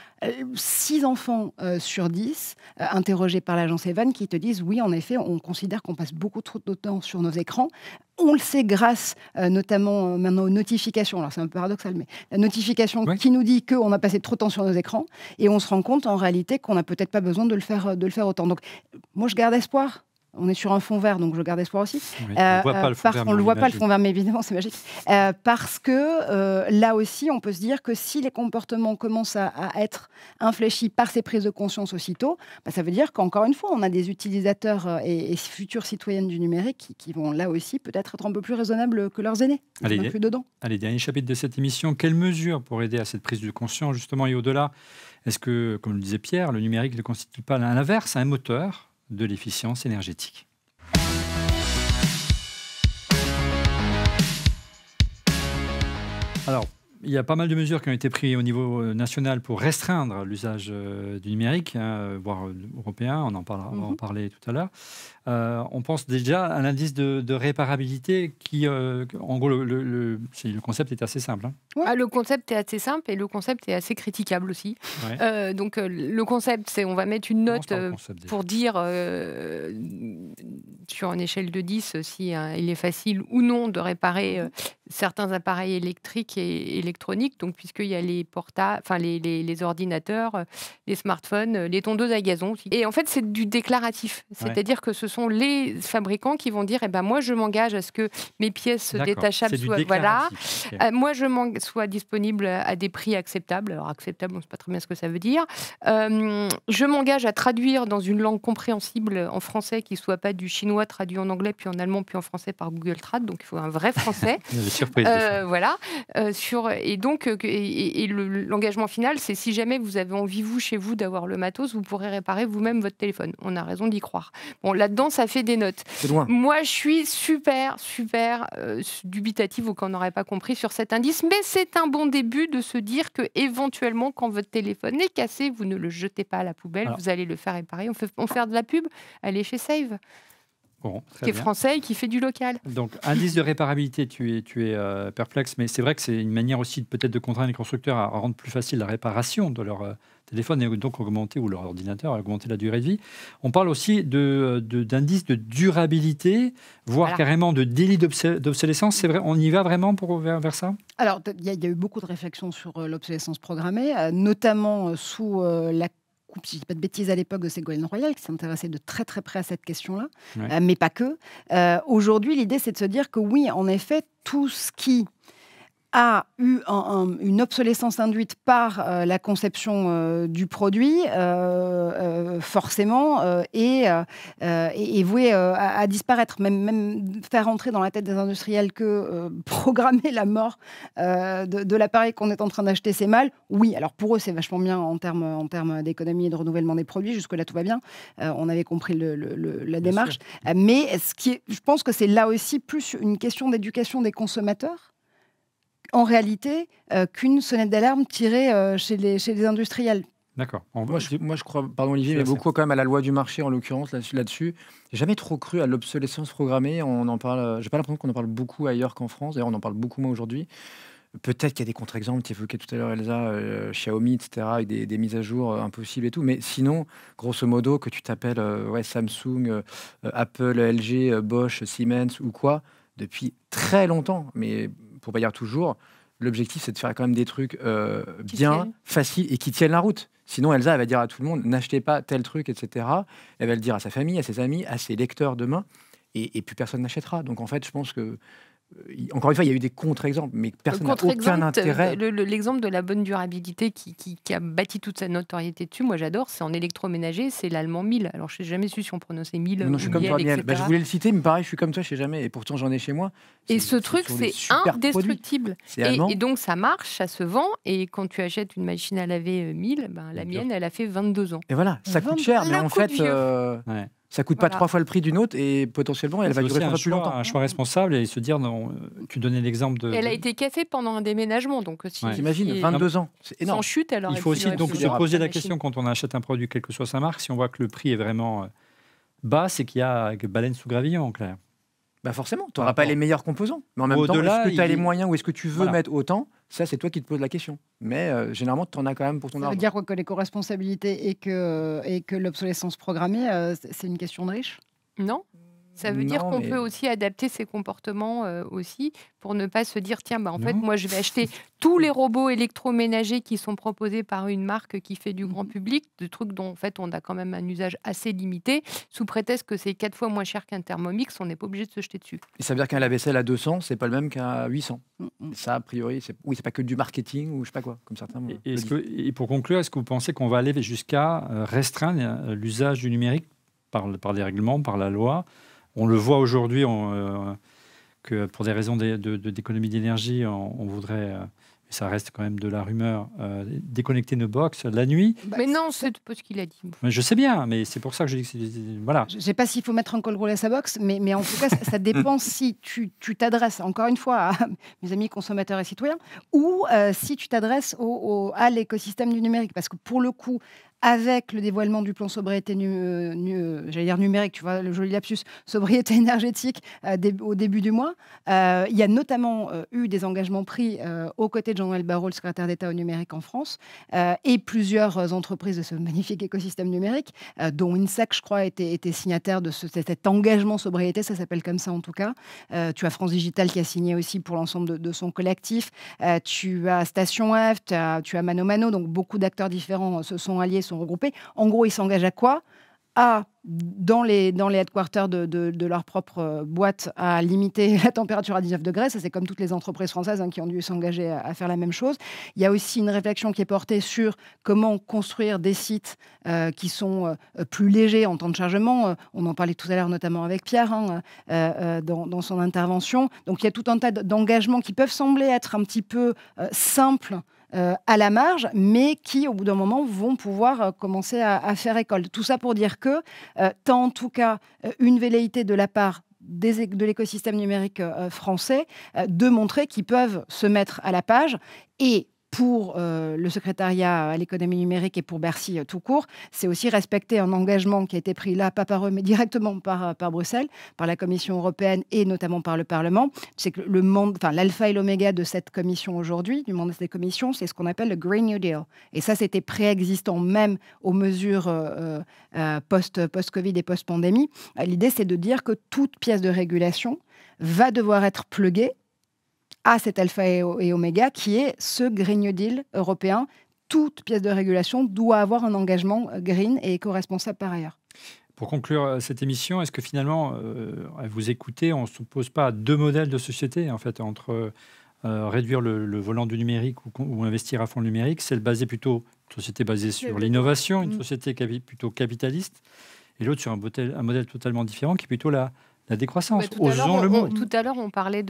S2: 6 enfants sur 10 interrogés par l'agence Evan qui te disent oui, en effet, on considère qu'on passe beaucoup trop de temps sur nos écrans. On le sait grâce notamment maintenant aux notifications. Alors c'est un peu paradoxal, mais la notification qui nous dit qu'on a passé trop de temps sur nos écrans et on se rend compte en réalité qu'on n'a peut-être pas besoin de le faire autant. Donc moi je garde espoir. On est sur un fond vert, donc je garde espoir aussi.
S1: Oui, on ne voit pas le fond vert.
S2: On ne voit pas le fond vert, mais évidemment, c'est magique. Parce que là aussi, on peut se dire que si les comportements commencent à être infléchis par ces prises de conscience aussitôt, ça veut dire qu'encore une fois, on a des utilisateurs et futurs citoyennes du numérique qui vont là aussi peut-être être un peu plus raisonnables que leurs aînés.
S1: Allez, dernier chapitre de cette émission. Quelles mesures pour aider à cette prise de conscience, justement, et au-delà? Est-ce que, comme le disait Pierre, le numérique ne constitue pas à l'inverse un moteur de l'efficience énergétique? Alors, il y a pas mal de mesures qui ont été prises au niveau national pour restreindre l'usage du numérique, voire européen, on va en parler tout à l'heure. On pense déjà à l'indice de réparabilité qui, en gros, le concept est assez simple.
S3: Le concept est assez simple et le concept est assez critiquable aussi. Ouais. Donc le concept, c'est on va mettre une note pour dire sur une échelle de 10 si il est facile ou non de réparer certains appareils électriques et électroniques. Donc puisqu'il y a les portables, enfin les ordinateurs, les smartphones, les tondeuses à gazon. Et en fait, c'est du déclaratif. C'est-à-dire que ce sont les fabricants qui vont dire moi je m'engage à ce que mes pièces détachables soient moi je soient disponibles à des prix acceptables. Alors acceptable, on ne sait pas très bien ce que ça veut dire. Je m'engage à traduire dans une langue compréhensible en français qui soit pas du chinois traduit en anglais puis en allemand puis en français par Google Trad. Donc il faut un vrai français. Voilà. Et donc l'engagement final, c'est si jamais vous avez envie chez vous d'avoir le matos, vous pourrez réparer vous-même votre téléphone. On a raison d'y croire. Bon, là-dedans, ça fait des notes.
S4: C'est loin.
S3: Moi, je suis super dubitative ou qu'on n'aurait pas compris sur cet indice, mais c'est un bon début de se dire que éventuellement, quand votre téléphone est cassé, vous ne le jetez pas à la poubelle, vous allez le faire réparer. On fait de la pub, allez chez Save.
S1: Bon,
S3: qui est français et qui fait du local.
S1: Donc, indice de réparabilité, tu es perplexe, mais c'est vrai que c'est une manière aussi peut-être de contraindre les constructeurs à rendre plus facile la réparation de leur téléphone et donc augmenter, ou leur ordinateur, augmenter la durée de vie. On parle aussi d'indice de durabilité, voire carrément de délit d'obsolescence. C'est vrai, on y va vraiment vers ça?
S2: Alors, il y a eu beaucoup de réflexions sur l'obsolescence programmée, notamment sous la si je ne dis pas de bêtises, à l'époque de Ségolène Royal, qui s'intéressait de très très près à cette question-là, mais pas que. Aujourd'hui, l'idée, c'est de se dire que oui, en effet, tout ce qui a eu une obsolescence induite par la conception du produit, forcément, est voué à disparaître. Même faire entrer dans la tête des industriels que programmer la mort de l'appareil qu'on est en train d'acheter, c'est mal. Oui, alors pour eux, c'est vachement bien en termes d'économie et de renouvellement des produits. Jusque-là, tout va bien. On avait compris la démarche. Mais je pense que c'est là aussi plus une question d'éducation des consommateurs, en réalité, qu'une sonnette d'alarme tirée chez les industriels.
S1: D'accord.
S4: Moi, je crois, pardon Olivier, mais beaucoup quand même à la loi du marché, en l'occurrence, là-dessus. J'ai jamais trop cru à l'obsolescence programmée. On en parle. J'ai pas l'impression qu'on en parle beaucoup ailleurs qu'en France. D'ailleurs, on en parle beaucoup moins aujourd'hui. Peut-être qu'il y a des contre-exemples, tu évoquais tout à l'heure Elsa, Xiaomi, etc., avec des mises à jour impossibles et tout. Mais sinon, grosso modo, que tu t'appelles Samsung, Apple, LG, Bosch, Siemens ou quoi, depuis très longtemps, mais pour pas dire toujours, l'objectif c'est de faire quand même des trucs bien, faciles et qui tiennent la route. Sinon, Elsa, elle va dire à tout le monde, n'achetez pas tel truc, etc. Elle va le dire à sa famille, à ses amis, à ses lecteurs demain, et plus personne n'achètera. Donc en fait, je pense que encore une fois, il y a eu des contre-exemples, mais personne n'a aucun intérêt.
S3: L'exemple de la bonne durabilité qui a bâti toute sa notoriété dessus, moi j'adore, c'est en électroménager, c'est l'allemand 1000. Alors je n'ai jamais su si on prononçait 1000
S4: non, je suis comme toi, Miel. Je voulais le citer, mais pareil, je suis comme toi, je ne sais jamais, et pourtant j'en ai chez moi.
S3: Et ce truc, c'est indestructible. Et donc ça marche, ça se vend, et quand tu achètes une machine à laver 1000, la mienne, elle a fait 22 ans.
S4: Et voilà, ça coûte cher, mais en fait... Ça coûte pas 3 fois le prix d'une autre et potentiellement elle va durer 3 fois plus longtemps.
S1: Un choix responsable et se dire, non, tu donnais l'exemple de...
S3: Elle a été cassée pendant un déménagement, donc
S4: t'imagines, 22 ans, c'est énorme.
S3: Sans chute, elle aurait
S1: Il faut aussi donc se poser la question quand on achète un produit, quelle que soit sa marque, si on voit que le prix est vraiment bas, c'est qu'il y a baleine sous gravillon, en clair.
S4: Bah forcément, tu n'auras pas les meilleurs composants. Mais en même temps, est-ce que tu as les moyens ou est-ce que tu veux mettre autant? Ça, c'est toi qui te poses la question. Mais généralement, tu en as quand même pour ton argent.
S2: Ça veut dire que l'éco-responsabilité et que l'obsolescence programmée, c'est une question de riches?
S3: Non. Ça veut dire qu'on peut aussi adapter ses comportements aussi pour ne pas se dire tiens, en fait, moi, je vais acheter tous les robots électroménagers qui sont proposés par une marque qui fait du grand public, des trucs dont en fait, on a quand même un usage assez limité, sous prétexte que c'est 4 fois moins cher qu'un Thermomix, on n'est pas obligé de se jeter dessus.
S4: Et ça veut dire qu'un lave-vaisselle à 200, c'est pas le même qu'à 800. Ça, a priori, c'est pas que du marketing ou je sais pas quoi, comme certains.
S1: Et pour conclure, est-ce que vous pensez qu'on va aller jusqu'à restreindre l'usage du numérique par des règlements, par la loi? On le voit aujourd'hui que pour des raisons d'économie d'énergie, on voudrait, mais ça reste quand même de la rumeur, déconnecter nos box la nuit.
S3: Mais non, c'est pas ce qu'il a dit.
S1: Mais je sais bien, mais c'est pour ça que je dis que voilà.
S2: Je ne sais pas s'il faut mettre un col roulé à sa box, mais en tout cas, ça dépend si tu t'adresses, encore une fois, à mes amis consommateurs et citoyens, ou si tu t'adresses à l'écosystème du numérique. Parce que pour le coup, avec le dévoilement du plan sobriété j'allais dire numérique, tu vois, le joli lapsus, sobriété énergétique au début du mois, il y a notamment eu des engagements pris aux côtés de Jean-Noël Barrot, le secrétaire d'État au numérique en France, et plusieurs entreprises de ce magnifique écosystème numérique, dont INSEC, je crois, était signataire de cet engagement sobriété, ça s'appelle comme ça en tout cas. Tu as France Digital qui a signé aussi pour l'ensemble de son collectif. Tu as Station F, tu as Mano Mano, donc beaucoup d'acteurs différents se sont alliés, sont regroupés. En gros, ils s'engagent à quoi? Dans les headquarters de leur propre boîte, à limiter la température à 19 degrés. Ça, c'est comme toutes les entreprises françaises qui ont dû s'engager à faire la même chose. Il y a aussi une réflexion qui est portée sur comment construire des sites qui sont plus légers en temps de chargement. On en parlait tout à l'heure, notamment avec Pierre, dans son intervention. Donc, il y a tout un tas d'engagements qui peuvent sembler être un petit peu simples à la marge, mais qui, au bout d'un moment, vont pouvoir commencer à faire école. Tout ça pour dire que, tant en tout cas, une velléité de la part de l'écosystème numérique français, de montrer qu'ils peuvent se mettre à la page. Et pour le secrétariat à l'économie numérique et pour Bercy tout court, c'est aussi respecter un engagement qui a été pris là, pas par eux, mais directement par Bruxelles, par la Commission européenne et notamment par le Parlement. C'est que l'alpha et l'oméga de cette commission aujourd'hui, du mandat de cette commission, c'est ce qu'on appelle le Green New Deal. Et ça, c'était préexistant même aux mesures post-Covid et post-pandémie. L'idée, c'est de dire que toute pièce de régulation va devoir être pluguée à cet alpha et oméga qui est ce Green New Deal européen. Toute pièce de régulation doit avoir un engagement green et éco-responsable par ailleurs.
S1: Pour conclure cette émission, est-ce que finalement, à vous écouter, on ne s'oppose pas à deux modèles de société en fait, entre réduire le volant du numérique ou investir à fond le numérique, celle basée plutôt, une société basée sur l'innovation, une société plutôt capitaliste, et l'autre sur un modèle totalement différent qui est plutôt la décroissance. Osons le mot.
S3: Tout à l'heure, on parlait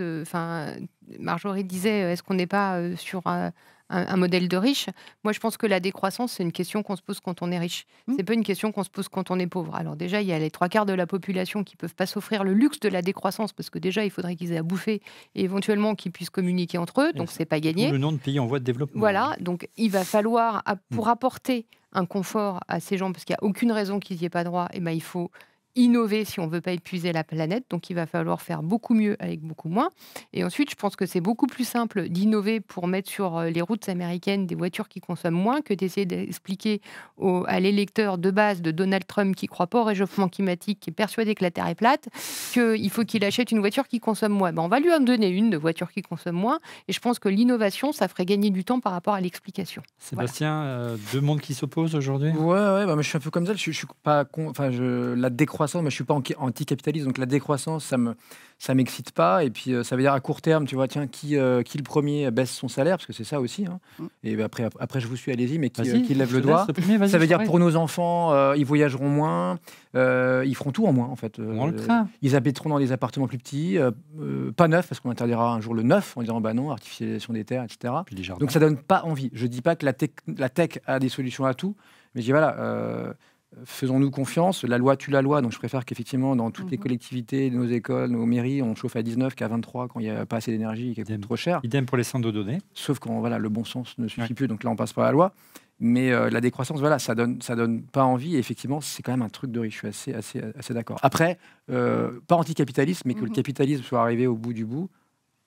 S3: Marjorie disait, est-ce qu'on n'est pas sur un modèle de riche? Moi, je pense que la décroissance, c'est une question qu'on se pose quand on est riche. C'est pas une question qu'on se pose quand on est pauvre. Alors déjà, il y a les 3/4 de la population qui peuvent pas s'offrir le luxe de la décroissance parce que déjà, il faudrait qu'ils aient à bouffer et éventuellement qu'ils puissent communiquer entre eux. Donc, c'est pas gagné.
S1: Le nom de pays en voie de développement.
S3: Voilà. Donc, il va falloir, pour apporter un confort à ces gens, parce qu'il n'y a aucune raison qu'ils n'y aient pas droit, et ben, il faut innover si on ne veut pas épuiser la planète. Donc, il va falloir faire beaucoup mieux avec beaucoup moins. Et ensuite, je pense que c'est beaucoup plus simple d'innover pour mettre sur les routes américaines des voitures qui consomment moins que d'essayer d'expliquer à l'électeur de base de Donald Trump qui ne croit pas au réchauffement climatique, qui est persuadé que la Terre est plate, qu'il faut qu'il achète une voiture qui consomme moins. Ben, on va lui en donner une de voiture qui consomme moins. Et je pense que l'innovation, ça ferait gagner du temps par rapport à l'explication.
S1: Sébastien, deux mondes qui s'opposent aujourd'hui?
S4: Ouais, moi, je suis un peu comme ça. Je suis pas la décroissance, mais je suis pas anticapitaliste, donc la décroissance, ça m'excite pas. Et puis ça veut dire à court terme, tu vois, tiens, qui le premier baisse son salaire, parce que c'est ça aussi. Et après je vous suis, allez-y, mais qui lève le doigt. Ça veut dire pour nos enfants, ils voyageront moins, ils feront tout en moins en fait.
S1: Le train.
S4: Ils habiteront dans des appartements plus petits, pas neufs, parce qu'on interdira un jour le neuf en disant bah non, artificialisation des terres, etc. Donc ça donne pas envie. Je dis pas que la tech a des solutions à tout, mais je dis voilà. faisons-nous confiance. La loi tue la loi, donc je préfère qu'effectivement, dans toutes les collectivités, nos écoles, nos mairies, on chauffe à 19 qu'à 23 quand il n'y a pas assez d'énergie et qu'elle coûte trop cher.
S1: Idem pour les centres de données.
S4: Sauf quand le bon sens ne suffit plus, donc là, on passe par la loi. Mais la décroissance, ça donne pas envie. Et effectivement, c'est quand même un truc de riche. Je suis assez d'accord. Après, pas anticapitaliste, mais que le capitalisme soit arrivé au bout du bout.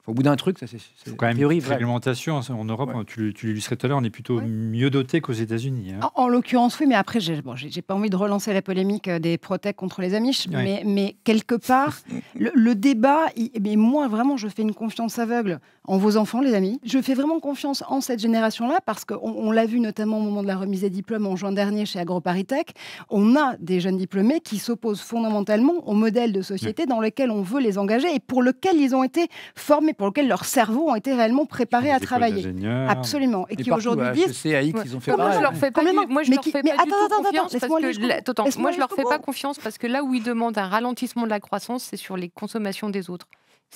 S4: Au bout d'un truc, ça c'est
S1: quand même une réglementation. En Europe, tu l'illustrais tout à l'heure, on est plutôt mieux doté qu'aux États-Unis. Hein.
S2: En l'occurrence, oui, mais après, j'ai pas envie de relancer la polémique des Protec contre les Amish, mais quelque part, le débat, mais moi, vraiment, je fais une confiance aveugle en vos enfants, les amis. Je fais vraiment confiance en cette génération-là, parce qu'on l'a vu notamment au moment de la remise des diplômes en juin dernier chez AgroParisTech. On a des jeunes diplômés qui s'opposent fondamentalement au modèle de société dans lequel on veut les engager et pour lequel ils ont été formés, pour lequel leurs cerveaux ont été réellement préparés à travailler. Absolument. Et qui aujourd'hui disent...
S4: ils ont fait
S3: moi, je leur fais pas confiance parce que là où ils demandent un ralentissement de la croissance, c'est sur les consommations des autres.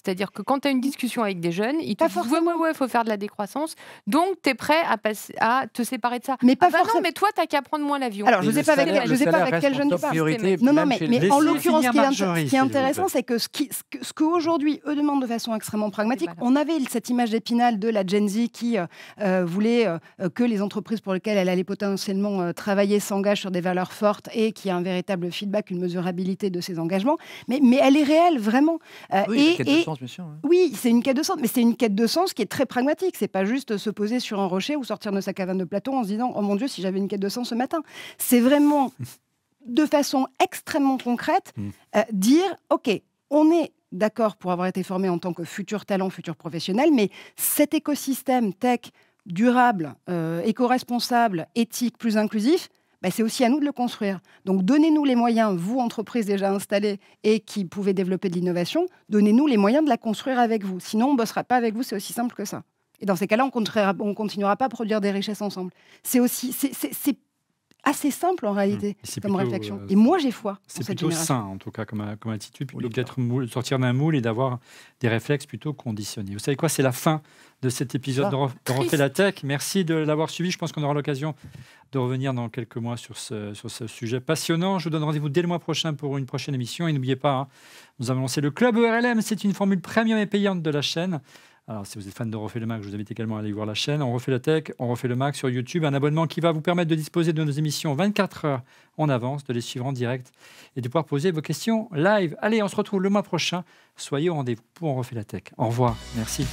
S3: C'est-à-dire que quand tu as une discussion avec des jeunes, ils te disent il faut faire de la décroissance, donc tu es prêt à te séparer de ça.
S2: Mais pas forcément.
S3: Non, mais toi, tu n'as qu'à prendre moins l'avion.
S2: Alors, je ne sais pas avec quel jeune tu parles. Mais en l'occurrence, ce qui est intéressant, c'est que ce qu'aujourd'hui, eux demandent de façon extrêmement pragmatique, on avait cette image d'Épinal de la Gen Z qui voulait que les entreprises pour lesquelles elle allait potentiellement travailler s'engagent sur des valeurs fortes et qu'il y a un véritable feedback, une mesurabilité de ces engagements. Mais elle est réelle, vraiment. Oui, c'est une quête de sens, mais c'est une quête de sens qui est très pragmatique. C'est pas juste se poser sur un rocher ou sortir de sa caverne de Platon en se disant « Oh mon Dieu, si j'avais une quête de sens ce matin ». C'est vraiment, de façon extrêmement concrète, dire « Ok, on est d'accord pour avoir été formé en tant que futur talent, futur professionnel, mais cet écosystème tech durable, éco-responsable, éthique, plus inclusif, c'est aussi à nous de le construire. Donc, donnez-nous les moyens, vous, entreprises déjà installées et qui pouvez développer de l'innovation, donnez-nous les moyens de la construire avec vous. Sinon, on ne bossera pas avec vous, c'est aussi simple que ça. Et dans ces cas-là, on ne continuera pas à produire des richesses ensemble. C'est assez simple, en réalité, comme réflexion. Et moi, j'ai foi.
S1: C'est plutôt sain, en tout cas, comme attitude, plutôt que sortir d'un moule et d'avoir des réflexes plutôt conditionnés. Vous savez quoi, c'est la fin de cet épisode de Refait la Tech. Merci de l'avoir suivi. Je pense qu'on aura l'occasion de revenir dans quelques mois sur ce sujet passionnant. Je vous donne rendez-vous dès le mois prochain pour une prochaine émission. Et n'oubliez pas, nous avons lancé le Club ORLM. C'est une formule premium et payante de la chaîne. Alors, si vous êtes fan de Refait le Mac, je vous invite également à aller voir la chaîne. On refait la tech, on refait le Mac sur YouTube. Un abonnement qui va vous permettre de disposer de nos émissions 24 heures en avance, de les suivre en direct et de pouvoir poser vos questions live. Allez, on se retrouve le mois prochain. Soyez au rendez-vous pour On refait la tech. Au revoir. Merci.